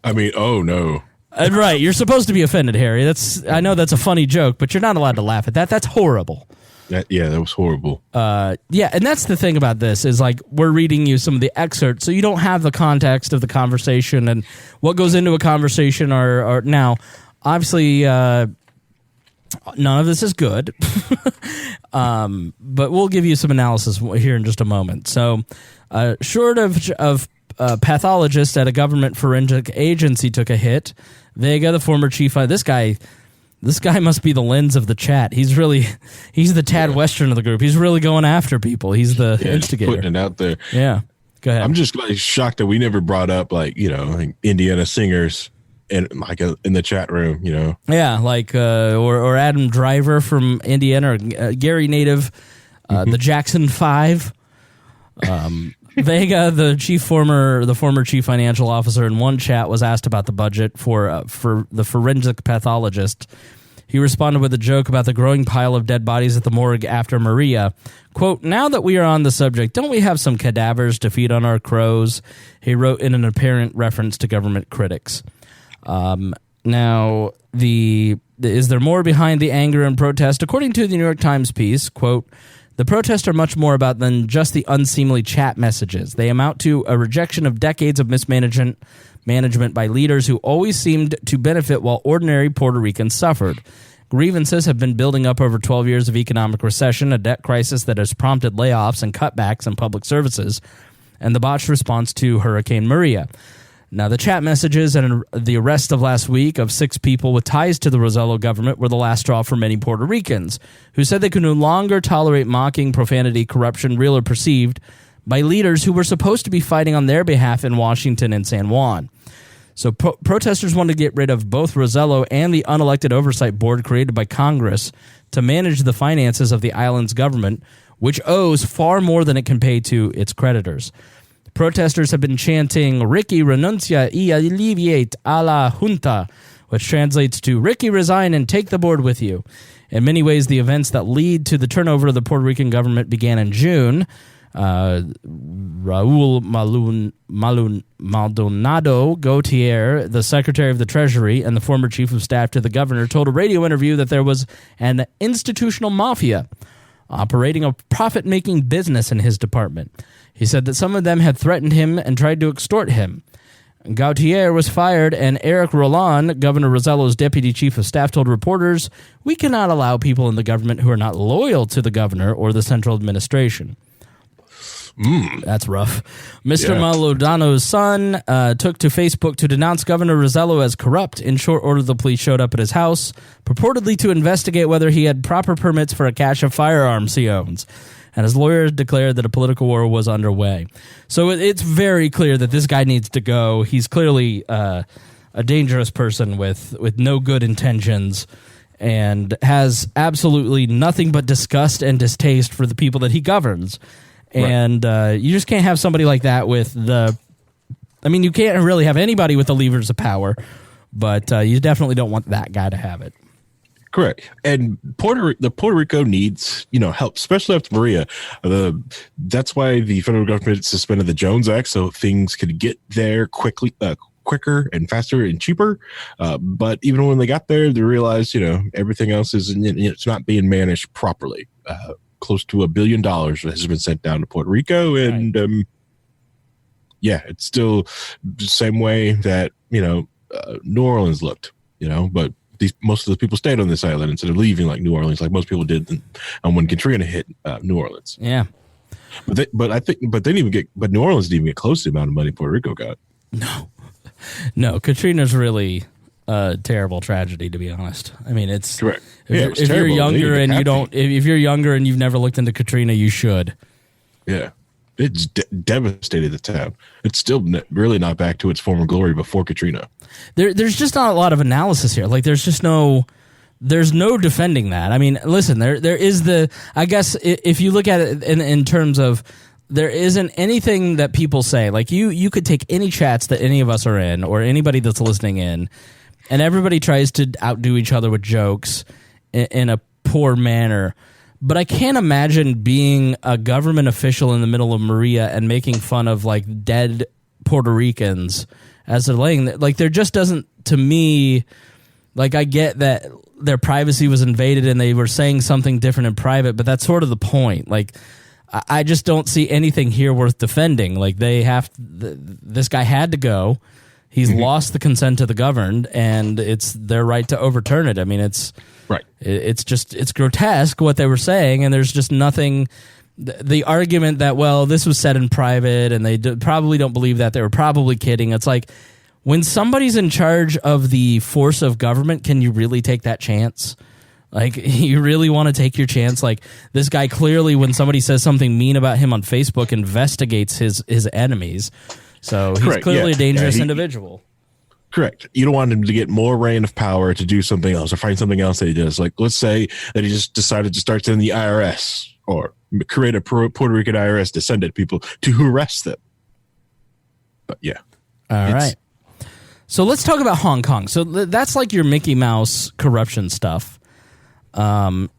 I mean, oh no. Right, you're supposed to be offended, Harry. I know that's a funny joke, but you're not allowed to laugh at that. That's horrible. That was horrible. Yeah, and that's the thing about this is like we're reading you some of the excerpts, so you don't have the context of the conversation and what goes into a conversation. Or now, obviously, none of this is good, but we'll give you some analysis here in just a moment. So, short of pathologist at a government forensic agency took a hit. Vega, the former chief, this guy must be the lens of the chat. He's the Tad Western of the group. He's really going after people. He's the instigator. Putting it out there. Yeah. Go ahead. I'm just shocked that we never brought up Indiana singers in the chat room, Yeah, or Adam Driver from Indiana, or Gary Native, the Jackson 5. Vega, the former chief financial officer, in one chat was asked about the budget for the forensic pathologist. He responded with a joke about the growing pile of dead bodies at the morgue after Maria. Quote, now that we are on the subject, don't we have some cadavers to feed on our crows? He wrote in an apparent reference to government critics. Now, is there more behind the anger and protest? According to the New York Times piece, quote, the protests are much more about than just the unseemly chat messages. They amount to a rejection of decades of mismanagement by leaders who always seemed to benefit while ordinary Puerto Ricans suffered. Grievances have been building up over 12 years of economic recession, a debt crisis that has prompted layoffs and cutbacks in public services, and the botched response to Hurricane Maria. Now, the chat messages and the arrest of last week of 6 people with ties to the Rosello government were the last straw for many Puerto Ricans, who said they could no longer tolerate mocking, profanity, corruption, real or perceived, by leaders who were supposed to be fighting on their behalf in Washington and San Juan. So protesters wanted to get rid of both Rosello and the unelected oversight board created by Congress to manage the finances of the island's government, which owes far more than it can pay to its creditors. Protesters have been chanting, Ricky renuncia y alleviate a la junta, which translates to, Ricky, resign and take the board with you. In many ways, the events that lead to the turnover of the Puerto Rican government began in June. Raul Maldonado Gautier, the Secretary of the Treasury and the former Chief of Staff to the governor, told a radio interview that there was an institutional mafia operating a profit-making business in his department. He said that some of them had threatened him and tried to extort him. Gautier was fired, and Eric Roland, Governor Rosello's deputy chief of staff, told reporters, "We cannot allow people in the government who are not loyal to the governor or the central administration." That's rough. Mr. Maldondo's son took to Facebook to denounce Governor Rosello as corrupt. In short order, the police showed up at his house, purportedly to investigate whether he had proper permits for a cache of firearms he owns. And his lawyer declared that a political war was underway. So it's very clear that this guy needs to go. He's clearly a dangerous person with no good intentions and has absolutely nothing but disgust and distaste for the people that he governs. And you just can't have somebody like that with the... I mean, you can't really have anybody with the levers of power, but you definitely don't want that guy to have it. Correct. And Puerto Rico needs, help, especially after Maria. That's why the federal government suspended the Jones Act, so things could get there quicker and faster and cheaper. But even when they got there, they realized, everything else it's not being managed properly. Close to $1 billion has been sent down to Puerto Rico, and it's still the same way that New Orleans looked. But most of the people stayed on this island instead of leaving like New Orleans, like most people did when Katrina hit New Orleans. Yeah, but New Orleans didn't even get close to the amount of money Puerto Rico got. No, Katrina's really a terrible tragedy, to be honest. I mean, it's correct. If you're younger and if you're younger and you've never looked into Katrina, you should. Yeah, it's devastated the town. It's still really not back to its former glory before Katrina. There's just not a lot of analysis here. Like, there's no defending that. I mean, listen, there is I guess if you look at it in terms of, there isn't anything that people say. Like, you could take any chats that any of us are in or anybody that's listening in, and everybody tries to outdo each other with jokes in a poor manner. But I can't imagine being a government official in the middle of Maria and making fun of, like, dead Puerto Ricans as they're laying there. Like, there just doesn't, to me, like, I get that their privacy was invaded and they were saying something different in private, but that's sort of the point. Like, I just don't see anything here worth defending. Like, this guy had to go. He's lost the consent of the governed, and it's their right to overturn it. I mean, it's right. It's grotesque what they were saying, and there's just nothing. The argument that, well, this was said in private, and they probably don't believe that, they were probably kidding. It's like, when somebody's in charge of the force of government, can you really take that chance? Like, you really want to take your chance? Like, this guy clearly, when somebody says something mean about him on Facebook, investigates his enemies. So he's clearly a dangerous individual. Correct. You don't want him to get more reign of power to do something else or find something else that he does. Like, let's say that he just decided to start sending the IRS or create a Puerto Rican IRS to send it to people to arrest them. But yeah. All right. So let's talk about Hong Kong. So that's like your Mickey Mouse corruption stuff. That's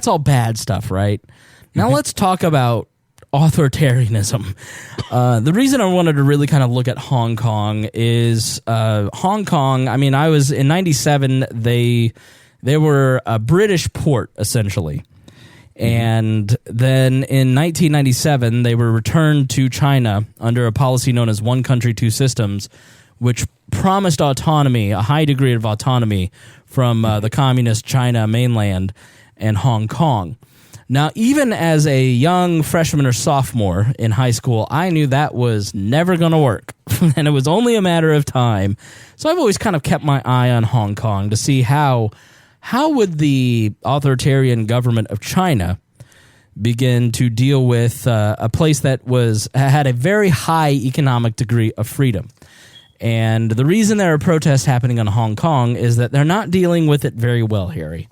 all bad stuff, right? Now let's talk about authoritarianism. The reason I wanted to really kind of look at Hong Kong is Hong Kong. I mean, I was in '97. They were a British port essentially, and then in 1997 they were returned to China under a policy known as One Country, Two Systems, which promised autonomy, a high degree of autonomy from the communist China mainland and Hong Kong. Now, even as a young freshman or sophomore in high school, I knew that was never going to work, and it was only a matter of time. So I've always kind of kept my eye on Hong Kong to see how would the authoritarian government of China begin to deal with a place that had a very high economic degree of freedom. And the reason there are protests happening in Hong Kong is that they're not dealing with it very well, Harry.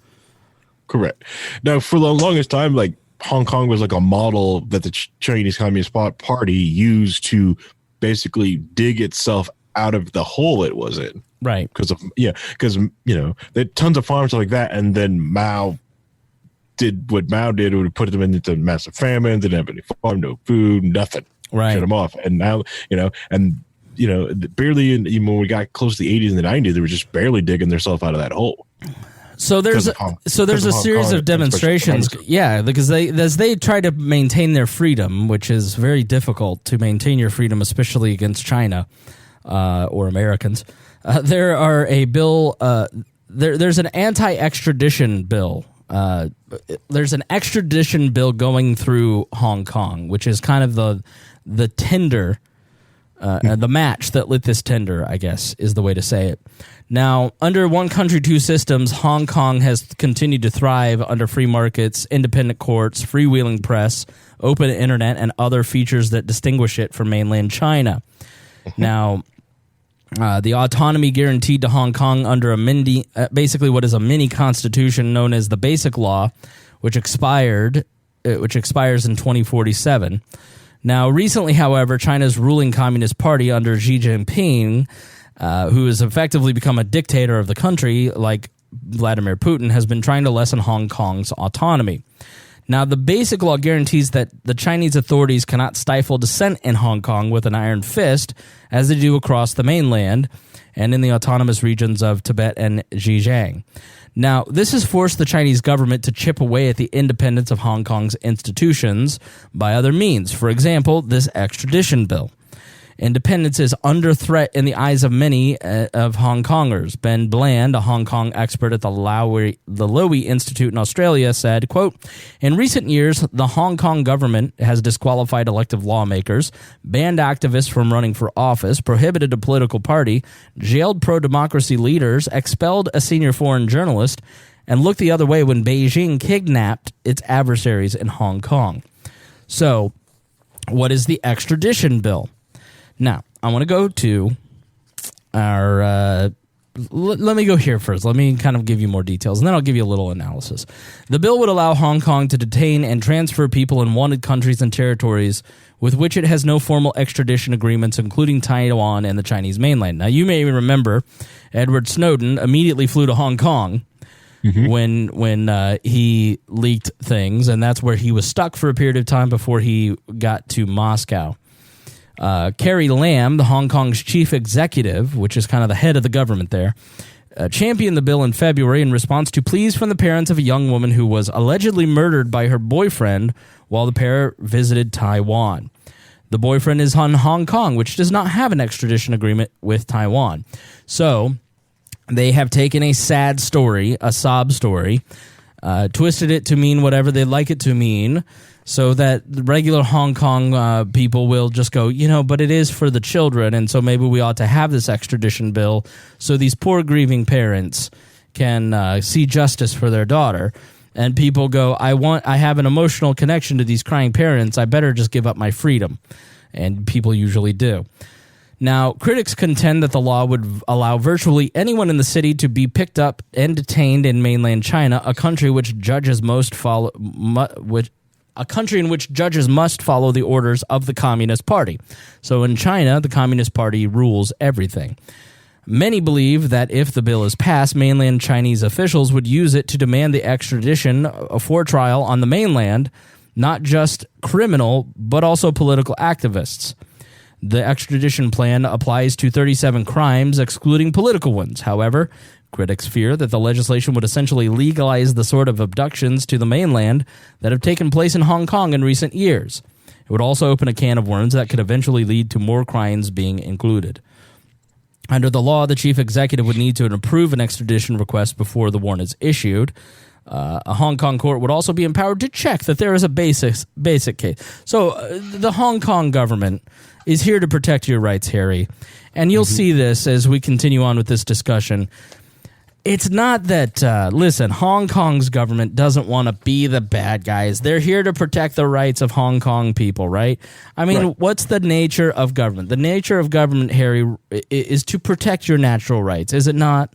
Correct. Now, for the longest time, like Hong Kong was like a model that the Chinese Communist Party used to basically dig itself out of the hole it was in. Right. Because they had tons of farms like that, and then Mao did what Mao did, would put them into massive famine, didn't have any farm, no food, nothing. Right. Shut them off. And now, barely even when we got close to the 80s and the 90s, they were just barely digging themselves out of that hole. So there's a series of demonstrations, because they try to maintain their freedom, which is very difficult to maintain your freedom, especially against China or Americans. There are a bill. There's an anti-extradition bill. There's an extradition bill going through Hong Kong, which is kind of the tender, the match that lit this tender, I guess, is the way to say it. Now, under one country, two systems, Hong Kong has continued to thrive under free markets, independent courts, freewheeling press, open internet, and other features that distinguish it from mainland China. Now, the autonomy guaranteed to Hong Kong under basically what is a mini constitution known as the Basic Law, which expires in 2047. Now, recently, however, China's ruling Communist Party under Xi Jinping, who has effectively become a dictator of the country, like Vladimir Putin, has been trying to lessen Hong Kong's autonomy. Now, the Basic Law guarantees that the Chinese authorities cannot stifle dissent in Hong Kong with an iron fist, as they do across the mainland and in the autonomous regions of Tibet and Xinjiang. Now, this has forced the Chinese government to chip away at the independence of Hong Kong's institutions by other means. For example, this extradition bill. Independence is under threat in the eyes of many of Hong Kongers. Ben Bland, a Hong Kong expert at the Lowy Institute in Australia, said, quote, "In recent years, the Hong Kong government has disqualified elective lawmakers, banned activists from running for office, prohibited a political party, jailed pro-democracy leaders, expelled a senior foreign journalist, and looked the other way when Beijing kidnapped its adversaries in Hong Kong." So, what is the extradition bill? Now, I want to go to our... let me go here first. Let me kind of give you more details, and then I'll give you a little analysis. The bill would allow Hong Kong to detain and transfer people in wanted countries and territories with which it has no formal extradition agreements, including Taiwan and the Chinese mainland. Now, you may remember Edward Snowden immediately flew to Hong Kong when he leaked things, and that's where he was stuck for a period of time before he got to Moscow. Carrie Lam, the Hong Kong's chief executive, which is kind of the head of the government there, championed the bill in February in response to pleas from the parents of a young woman who was allegedly murdered by her boyfriend while the pair visited Taiwan. The boyfriend is in Hong Kong, which does not have an extradition agreement with Taiwan. So they have taken a sad story, a sob story, twisted it to mean whatever they'd like it to mean, so that the regular Hong Kong people will just go, but it is for the children, and so maybe we ought to have this extradition bill so these poor grieving parents can see justice for their daughter. And people go, I have an emotional connection to these crying parents, I better just give up my freedom. And people usually do. Now, critics contend that the law would allow virtually anyone in the city to be picked up and detained in mainland China, a country in which judges must follow the orders of the Communist Party. So in China, the Communist Party rules everything. Many believe that if the bill is passed, mainland Chinese officials would use it to demand the extradition for trial on the mainland, not just criminal, but also political activists. The extradition plan applies to 37 crimes, excluding political ones. However, critics fear that the legislation would essentially legalize the sort of abductions to the mainland that have taken place in Hong Kong in recent years. It would also open a can of worms that could eventually lead to more crimes being included. Under the law, the chief executive would need to approve an extradition request before the warrant is issued. A Hong Kong court would also be empowered to check that there is a basic case. So the Hong Kong government is here to protect your rights, Harry. And you'll see this as we continue on with this discussion. It's not that, listen, Hong Kong's government doesn't want to be the bad guys. They're here to protect the rights of Hong Kong people, right? I mean, What's the nature of government? The nature of government, Harry, is to protect your natural rights, is it not?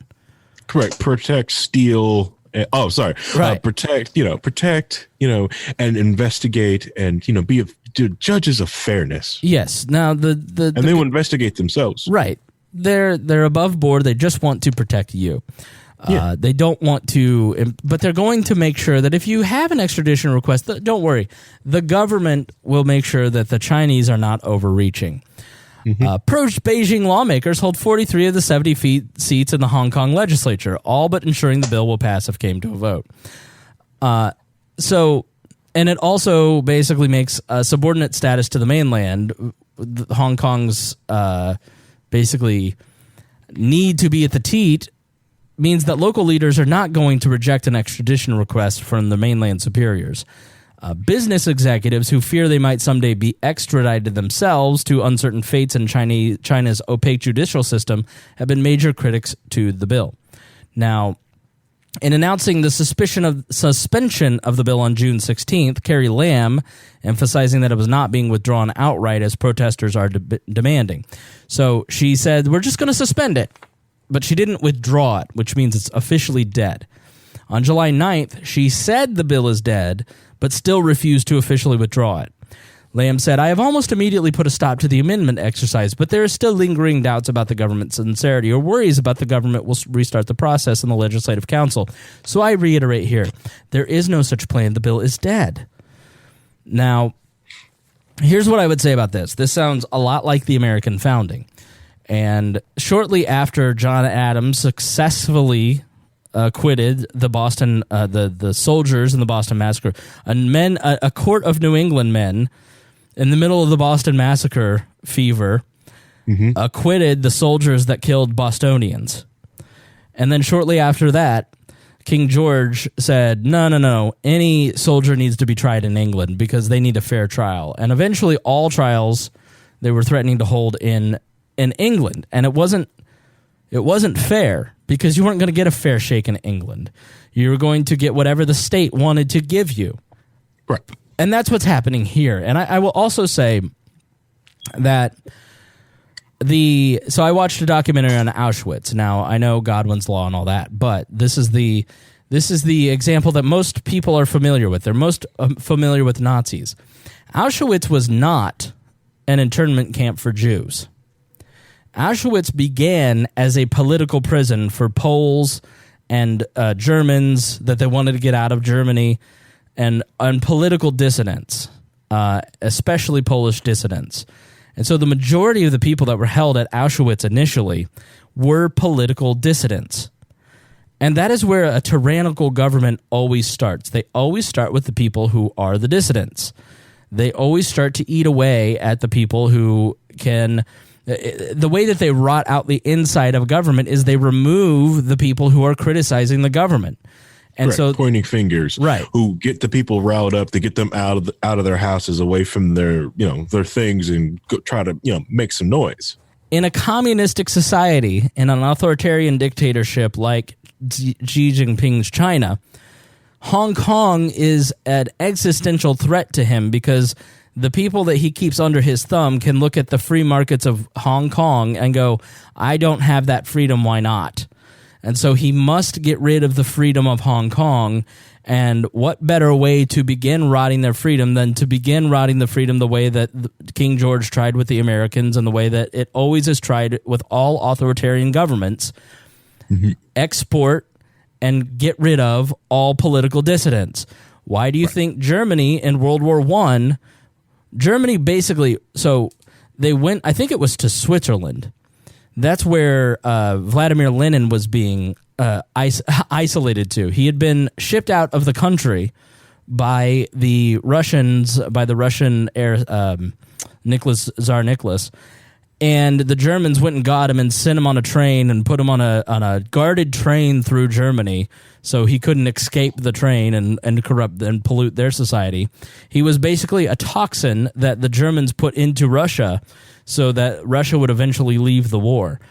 Correct. Protect, steal. Right. Protect, and investigate and, be judges of fairness. Yes. Now, they will investigate themselves. Right. They're above board. They just want to protect you. They don't want to, but they're going to make sure that if you have an extradition request, don't worry. The government will make sure that the Chinese are not overreaching. Pro-Beijing lawmakers hold 43 of the 70 seats in the Hong Kong legislature, all but ensuring the bill will pass if came to a vote. And it also basically makes a subordinate status to the mainland. Hong Kong's basically need to be at the teat means that local leaders are not going to reject an extradition request from the mainland superiors. Business executives who fear they might someday be extradited themselves to uncertain fates in China's opaque judicial system have been major critics to the bill. Now, in announcing the suspension of the bill on June 16th, Carrie Lam emphasizing that it was not being withdrawn outright as protesters are demanding. So she said, we're just going to suspend it. But she didn't withdraw it, which means it's officially dead. On July 9th, she said the bill is dead, but still refused to officially withdraw it. Lam said, I have almost immediately put a stop to the amendment exercise, but there are still lingering doubts about the government's sincerity or worries about the government will restart the process in the Legislative Council. So I reiterate here, there is no such plan. The bill is dead. Now, here's what I would say about this. This sounds a lot like the American founding. And shortly after John Adams successfully acquitted the Boston, the soldiers in the Boston Massacre, a court of New England men in the middle of the Boston Massacre fever acquitted the soldiers that killed Bostonians. And then shortly after that, King George said, no, any soldier needs to be tried in England because they need a fair trial. And eventually all trials they were threatening to hold in England. And it wasn't fair because you weren't going to get a fair shake in England. You were going to get whatever the state wanted to give you. Right. And that's what's happening here. And I will also say that so I watched a documentary on Auschwitz. Now, I know Godwin's Law and all that, but this is the example that most people are familiar with. They're most familiar with Nazis. Auschwitz was not an internment camp for Jews. Auschwitz began as a political prison for Poles and Germans that they wanted to get out of Germany and political dissidents, especially Polish dissidents. And so the majority of the people that were held at Auschwitz initially were political dissidents. And that is where a tyrannical government always starts. They always start with the people who are the dissidents. They always start to eat away at the people who can... The way that they rot out the inside of government is they remove the people who are criticizing the government. And so pointing fingers, right, who get the people riled up to get them out of their houses, away from their things, and try to make some noise. In a communistic society, in an authoritarian dictatorship like Xi Jinping's China, Hong Kong is an existential threat to him because the people that he keeps under his thumb can look at the free markets of Hong Kong and go, I don't have that freedom, why not? And so he must get rid of the freedom of Hong Kong. And what better way to begin rotting their freedom than to begin rotting the freedom the way that King George tried with the Americans and the way that it always is tried with all authoritarian governments. Export and get rid of all political dissidents. Why do you think Germany in World War I, Germany basically, so they went, I think it was to Switzerland. That's where Vladimir Lenin was being isolated to. He had been shipped out of the country by the Russians, by the Russian Tsar Nicholas. And the Germans went and got him and sent him on a train and put him on a guarded train through Germany, so he couldn't escape the train and corrupt and pollute their society. He was basically a toxin that the Germans put into Russia so that Russia would eventually leave the war.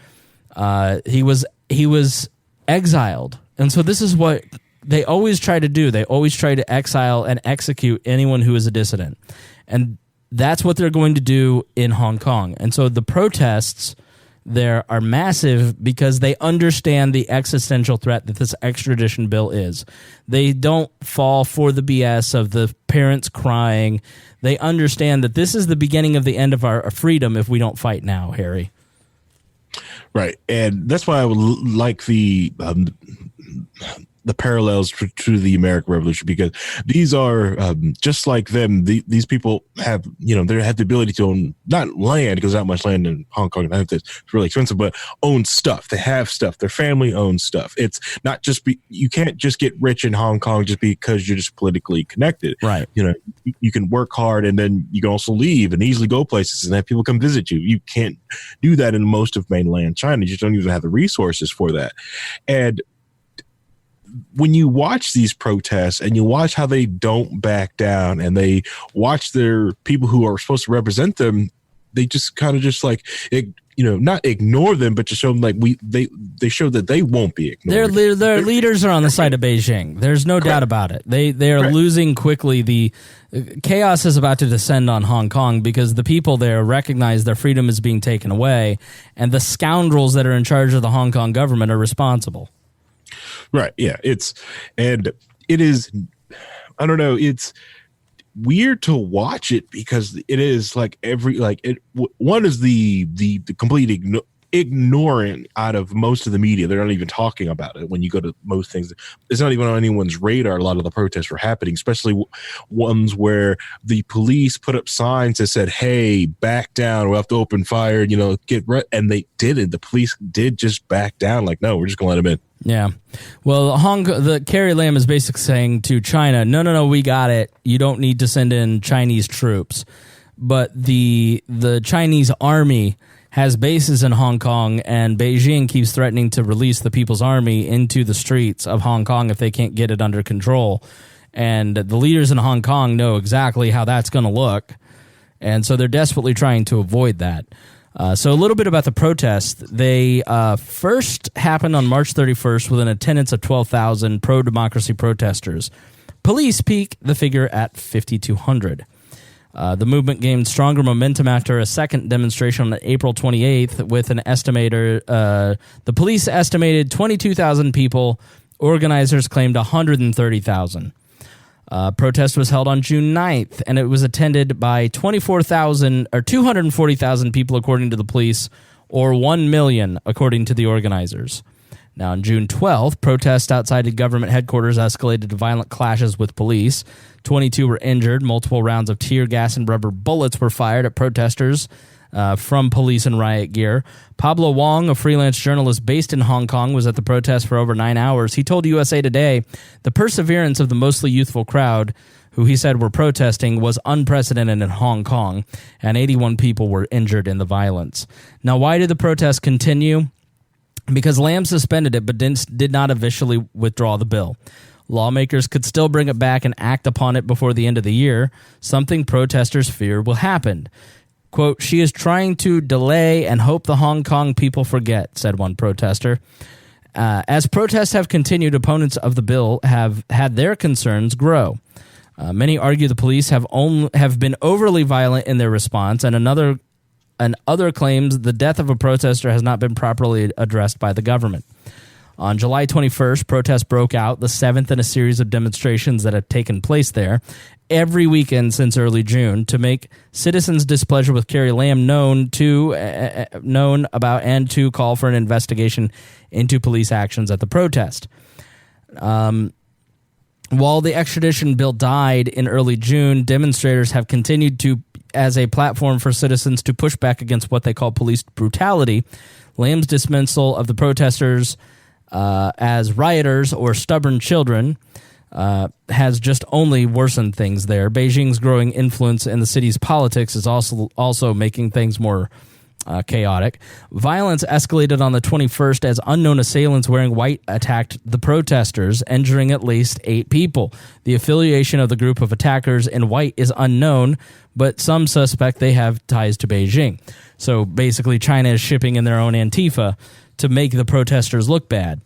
He was exiled. And so this is what they always try to do. They always try to exile and execute anyone who is a dissident. And that's what they're going to do in Hong Kong. And so the protests there are massive because they understand the existential threat that this extradition bill is. They don't fall for the BS of the parents crying. They understand that this is the beginning of the end of our freedom if we don't fight now, Harry. Right. And that's why I would like the parallels to the American Revolution, because these are just like them. These people have, they have the ability to own not land, because there's not much land in Hong Kong. It's really expensive, but own stuff. They have stuff. Their family owns stuff. It's not just you can't just get rich in Hong Kong just because you're just politically connected. Right. You can work hard, and then you can also leave and easily go places and have people come visit you. You can't do that in most of mainland China. You just don't even have the resources for that. And when you watch these protests and you watch how they don't back down and they watch their people who are supposed to represent them, they just kind of just like, not ignore them, but just show them like they show that they won't be ignored. Their leaders are on the side of Beijing. There's no doubt about it. They are losing quickly. The chaos is about to descend on Hong Kong because the people there recognize their freedom is being taken away, and the scoundrels that are in charge of the Hong Kong government are responsible. Right. Yeah. It is, I don't know. It's weird to watch it because it is like one is the complete ignorant out of most of the media. They're not even talking about it. When you go to most things, it's not even on anyone's radar. A lot of the protests were happening, especially ones where the police put up signs that said, "Hey, back down. We'll have to open fire. And they didn't. The police did just back down. Like, no, we're just gonna let them in. Yeah. Well, the Carrie Lam is basically saying to China, no, we got it. You don't need to send in Chinese troops. But the Chinese army has bases in Hong Kong, and Beijing keeps threatening to release the People's Army into the streets of Hong Kong if they can't get it under control. And the leaders in Hong Kong know exactly how that's going to look. And so they're desperately trying to avoid that. So a little bit about the protests. They first happened on March 31st with an attendance of 12,000 pro-democracy protesters. Police peak the figure at 5,200. The movement gained stronger momentum after a second demonstration on April 28th with an estimator. The police estimated 22,000 people. Organizers claimed 130,000. Protest was held on June 9th, and it was attended by 240,000 people, according to the police, or 1 million, according to the organizers. Now, on June 12th, protests outside the government headquarters escalated to violent clashes with police. 22 were injured. Multiple rounds of tear gas and rubber bullets were fired at protesters from police in riot gear. Pablo Wong, a freelance journalist based in Hong Kong, was at the protest for over 9 hours. He told USA Today the perseverance of the mostly youthful crowd, who he said were protesting, was unprecedented in Hong Kong, and 81 people were injured in the violence. Now, why did the protests continue? Because Lam suspended it but did not officially withdraw the bill. Lawmakers could still bring it back and act upon it before the end of the year, something protesters fear will happen. Quote, "She is trying to delay and hope the Hong Kong people forget," said one protester. As protests have continued, opponents of the bill have had their concerns grow. Many argue the police have been overly violent in their response, and other claims the death of a protester has not been properly addressed by the government. On July 21st, protests broke out, the seventh in a series of demonstrations that have taken place there every weekend since early June to make citizens' displeasure with Carrie Lam known about and to call for an investigation into police actions at the protest. While the extradition bill died in early June, demonstrators have continued to as a platform for citizens to push back against what they call police brutality. Lam's dismissal of the protesters as rioters or stubborn children has just only worsened things there. Beijing's growing influence in the city's politics is also making things more chaotic. Violence escalated on the 21st as unknown assailants wearing white attacked the protesters, injuring at least 8 people. The affiliation of the group of attackers in white is unknown, but some suspect they have ties to Beijing. So basically, China is shipping in their own Antifa to make the protesters look bad.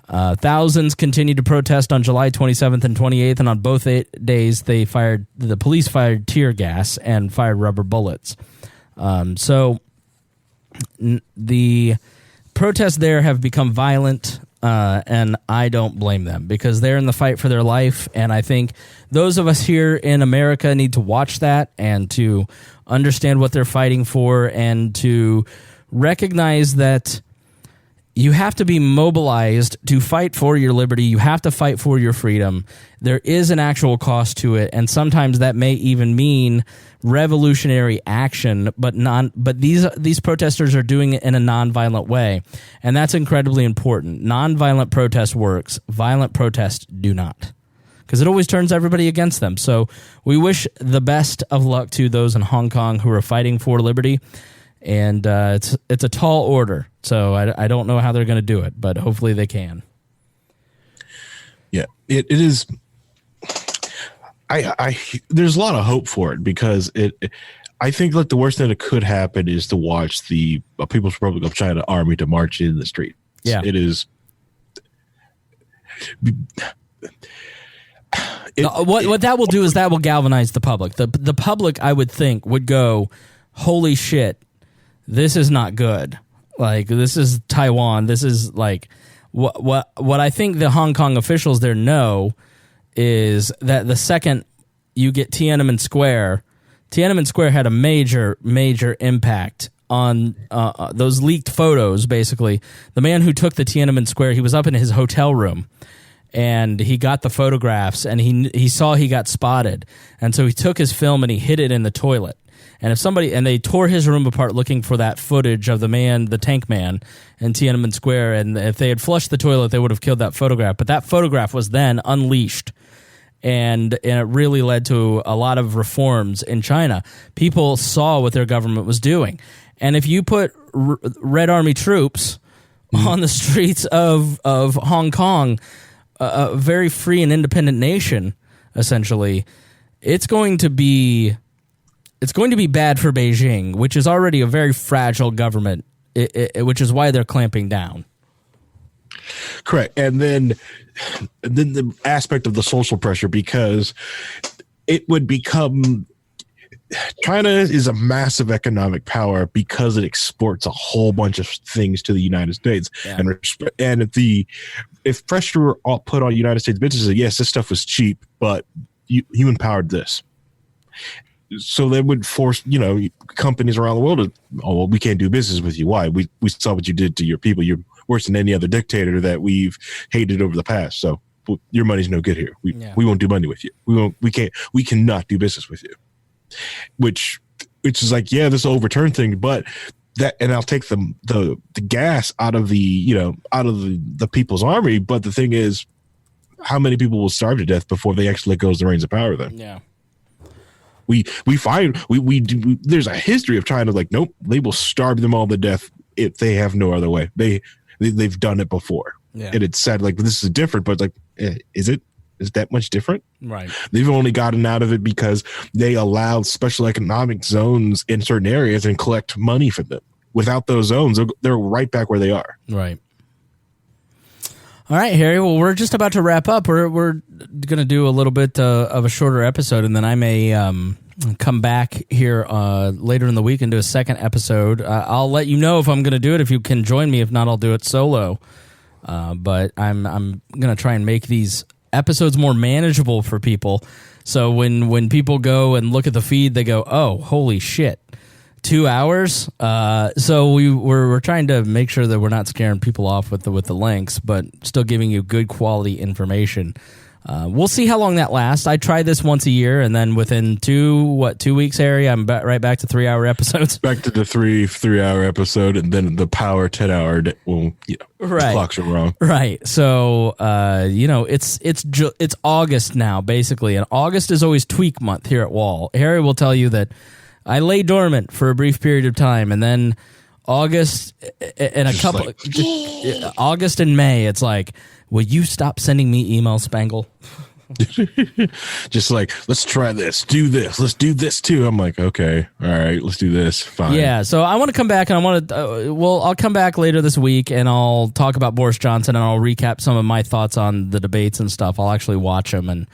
Thousands continued to protest on July 27th and 28th, and on both days, the police fired tear gas and fired rubber bullets. So the protests there have become violent, and I don't blame them because they're in the fight for their life. And I think those of us here in America need to watch that and to understand what they're fighting for and to recognize that you have to be mobilized to fight for your liberty. You have to fight for your freedom. There is an actual cost to it, and sometimes that may even mean revolutionary action. But these protesters are doing it in a nonviolent way, and that's incredibly important. Nonviolent protest works. Violent protests do not, because it always turns everybody against them. So we wish the best of luck to those in Hong Kong who are fighting for liberty. And it's a tall order, so I don't know how they're going to do it, but hopefully they can. Yeah, it is. There's a lot of hope for it because I think like the worst thing that could happen is to watch the People's Republic of China army to march in the street. Yeah, it is. What that will do is that will galvanize the public. The public, I would think, would go, "Holy shit, this is not good. Like, this is Taiwan. This is like what I think the Hong Kong officials there know is that the second you get Tiananmen Square had a major impact on those leaked photos. Basically, the man who took the Tiananmen Square, he was up in his hotel room and he got the photographs and he saw he got spotted, and so he took his film and he hid it in the toilet. And they tore his room apart looking for that footage of the tank man in Tiananmen Square. And if they had flushed the toilet, they would have killed that photograph. But that photograph was then unleashed. And it really led to a lot of reforms in China. People saw what their government was doing. And if you put Red Army troops on the streets of Hong Kong, a very free and independent nation, essentially, it's going to be bad for Beijing, which is already a very fragile government, which is why they're clamping down. Correct. And then the aspect of the social pressure, because it would become China is a massive economic power because it exports a whole bunch of things to the United States. Yeah. And if pressure were all put on United States businesses, yes, this stuff was cheap, but you empowered this. So that would force, companies around the world to, we can't do business with you. Why? We saw what you did to your people. You're worse than any other dictator that we've hated over the past. So your money's no good here. We won't do money with you. We cannot do business with you. Which is like, yeah, this will overturn thing, but that, and I'll take the gas out of the people's army. But the thing is, how many people will starve to death before they actually let go of the reins of power then? Yeah. We find there's a history of trying to like, nope, they will starve them all to death if they have no other way. They've done it before. Yeah. And it's said like, this is different, but like, is that much different? Right. They've only gotten out of it because they allowed special economic zones in certain areas and collect money for them. Without those zones, they're right back where they are. Right. All right, Harry. Well, we're just about to wrap up. We're going to do a little bit of a shorter episode, and then I may come back here later in the week and do a second episode. I'll let you know if I'm going to do it. If you can join me, if not, I'll do it solo. But I'm going to try and make these episodes more manageable for people. So when people go and look at the feed, they go, "Oh, holy shit." 2 hours. So we're trying to make sure that we're not scaring people off with the links, but still giving you good quality information. We'll see how long that lasts. I try this once a year, and then within 2 weeks, Harry, I'm right back to 3 hour episodes. Back to the 3 hour episode, and then the power 10 hour. Well, right. The clocks are wrong. Right. So it's August now, basically, and August is always tweak month here at Wall. Harry will tell you that I lay dormant for a brief period of time, and then August and August and May, it's like, will you stop sending me emails, Spangle? Just like, let's try this, do this, let's do this too. I'm like, okay, all right, let's do this. Fine. Yeah, so I want to come back, and I want to. I'll come back later this week, and I'll talk about Boris Johnson, and I'll recap some of my thoughts on the debates and stuff. I'll actually watch them and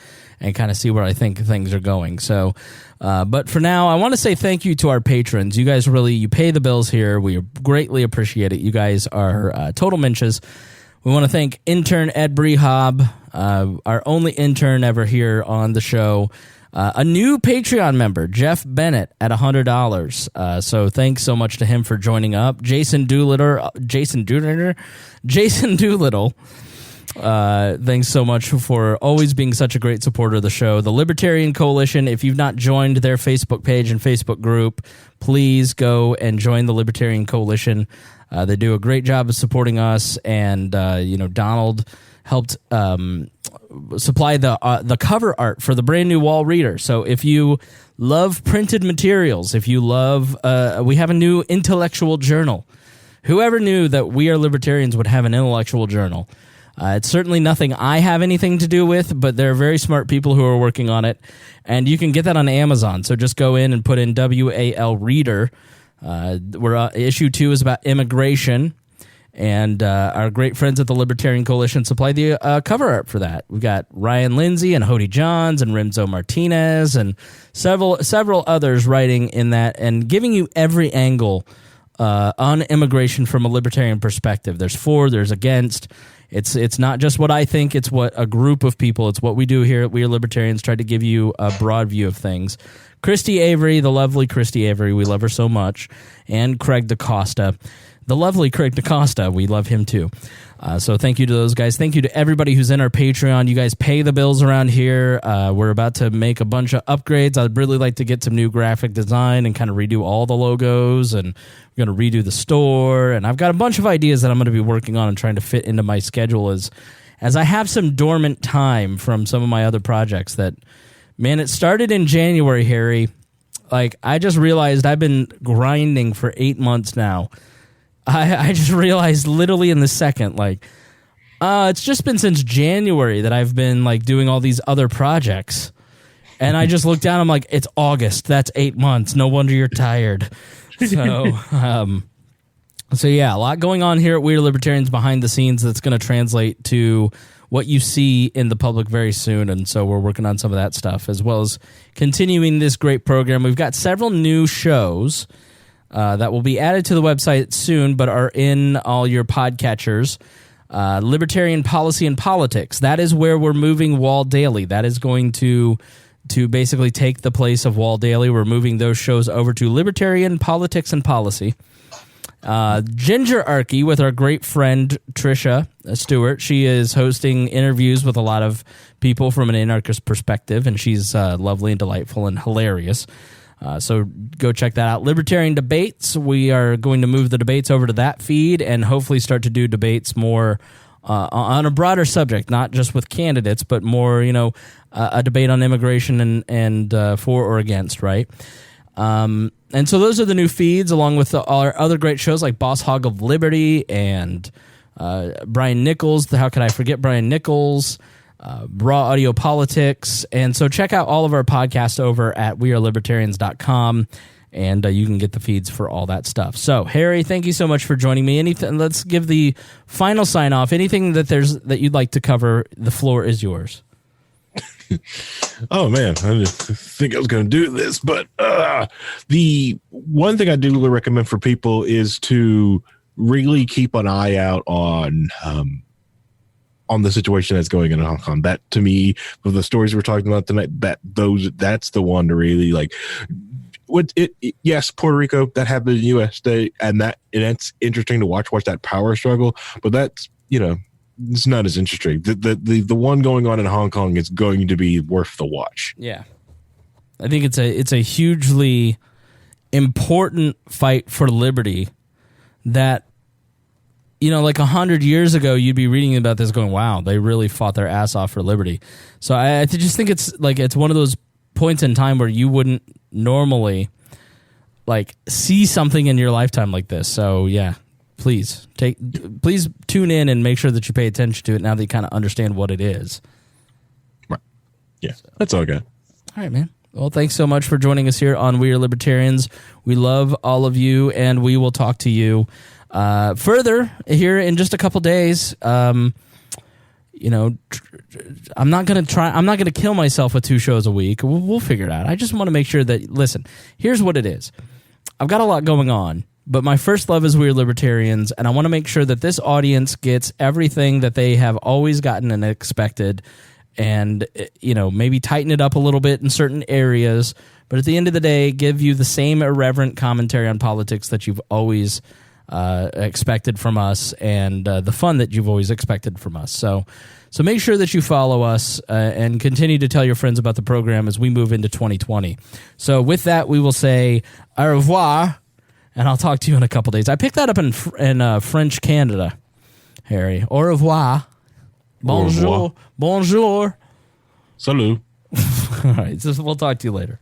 kind of see where I think things are going. So, but for now, I want to say thank you to our patrons. You guys you pay the bills here. We greatly appreciate it. You guys are total minches. We want to thank intern Ed Brehab, our only intern ever here on the show. A new Patreon member, Jeff Bennett, at $100. So thanks so much to him for joining up. Jason Doolittle. Thanks so much for always being such a great supporter of the show. The Libertarian Coalition, if you've not joined their Facebook page and Facebook group, please go and join the Libertarian Coalition. They do a great job of supporting us, and Donald helped supply the cover art for the brand new wall reader. So if you love printed materials, if you love, we have a new intellectual journal. Whoever knew that We Are Libertarians would have an intellectual journal? It's certainly nothing I have anything to do with, but there are very smart people who are working on it, and you can get that on Amazon. So just go in and put in WAL Reader. Issue 2 is about immigration, and our great friends at the Libertarian Coalition supply the cover art for that. We've got Ryan Lindsay and Hody Johns and Rimzo Martinez and several others writing in that and giving you every angle on immigration from a libertarian perspective. There's for, there's against. It's not just what I think, it's what a group of people, it's what we do here at We Are Libertarians, try to give you a broad view of things. Christy Avery, the lovely Christy Avery, we love her so much, and Craig DaCosta, the lovely Craig DaCosta, we love him too. So thank you to those guys. Thank you to everybody who's in our Patreon. You guys pay the bills around here. We're about to make a bunch of upgrades. I'd really like to get some new graphic design and kind of redo all the logos, and we're going to redo the store. And I've got a bunch of ideas that I'm going to be working on and trying to fit into my schedule as I have some dormant time from some of my other projects that, man, it started in January, Harry. Like, I just realized I've been grinding for 8 months now. I just realized literally in the second, like, it's just been since January that I've been, like, doing all these other projects. And I just looked down, I'm like, it's August. That's 8 months. No wonder you're tired. So, yeah, a lot going on here at We Are Libertarians behind the scenes that's going to translate to what you see in the public very soon. And so we're working on some of that stuff, as well as continuing this great program. We've got several new shows that will be added to the website soon, but are in all your podcatchers. Libertarian Policy and Politics. That is where we're moving Wall Daily. That is going to basically take the place of Wall Daily. We're moving those shows over to Libertarian Politics and Policy. Ginger Archie with our great friend Trisha Stewart. She is hosting interviews with a lot of people from an anarchist perspective, and she's lovely and delightful and hilarious. So go check that out. Libertarian Debates. We are going to move the debates over to that feed and hopefully start to do debates more on a broader subject, not just with candidates, but more, a debate on immigration and for or against, right? And so those are the new feeds, along with our other great shows like Boss Hog of Liberty and Brian Nichols. How could I forget Brian Nichols? Raw Audio Politics. And so check out all of our podcasts over at wearelibertarians.com, and you can get the feeds for all that stuff. So, Harry, thank you so much for joining me. Let's give the final sign-off. Anything that you'd like to cover, the floor is yours. Oh, man, I didn't think I was going to do this, but the one thing I do recommend for people is to really keep an eye out on the situation that's going on in Hong Kong. That, to me, of the stories we're talking about tonight, that's the one to really like. Yes, Puerto Rico, that happened in the U.S. and that's interesting to watch that power struggle. But that's it's not as interesting. The one going on in Hong Kong is going to be worth the watch. Yeah, I think it's a hugely important fight for liberty that. Like 100 years ago, you'd be reading about this going, wow, they really fought their ass off for liberty. So I just think it's one of those points in time where you wouldn't normally like see something in your lifetime like this. So yeah, please tune in and make sure that you pay attention to it now that you kind of understand what it is. Right. Yeah, that's all good. All right, man. Well, thanks so much for joining us here on We Are Libertarians. We love all of you, and we will talk to you further here in just a couple days. I'm not going to kill myself with 2 shows a week. We'll figure it out. I just want to make sure that, listen, here's what it is. I've got a lot going on, but my first love is We Are Libertarians, and I want to make sure that this audience gets everything that they have always gotten and expected, and maybe tighten it up a little bit in certain areas, but at the end of the day, give you the same irreverent commentary on politics that you've always expected from us, and the fun that you've always expected from us. So make sure that you follow us and continue to tell your friends about the program as we move into 2020. So with that, we will say au revoir, and I'll talk to you in a couple days. I picked that up in French Canada, Harry. Au revoir. Bonjour. Bonjour. Salut. All right, so we'll talk to you later.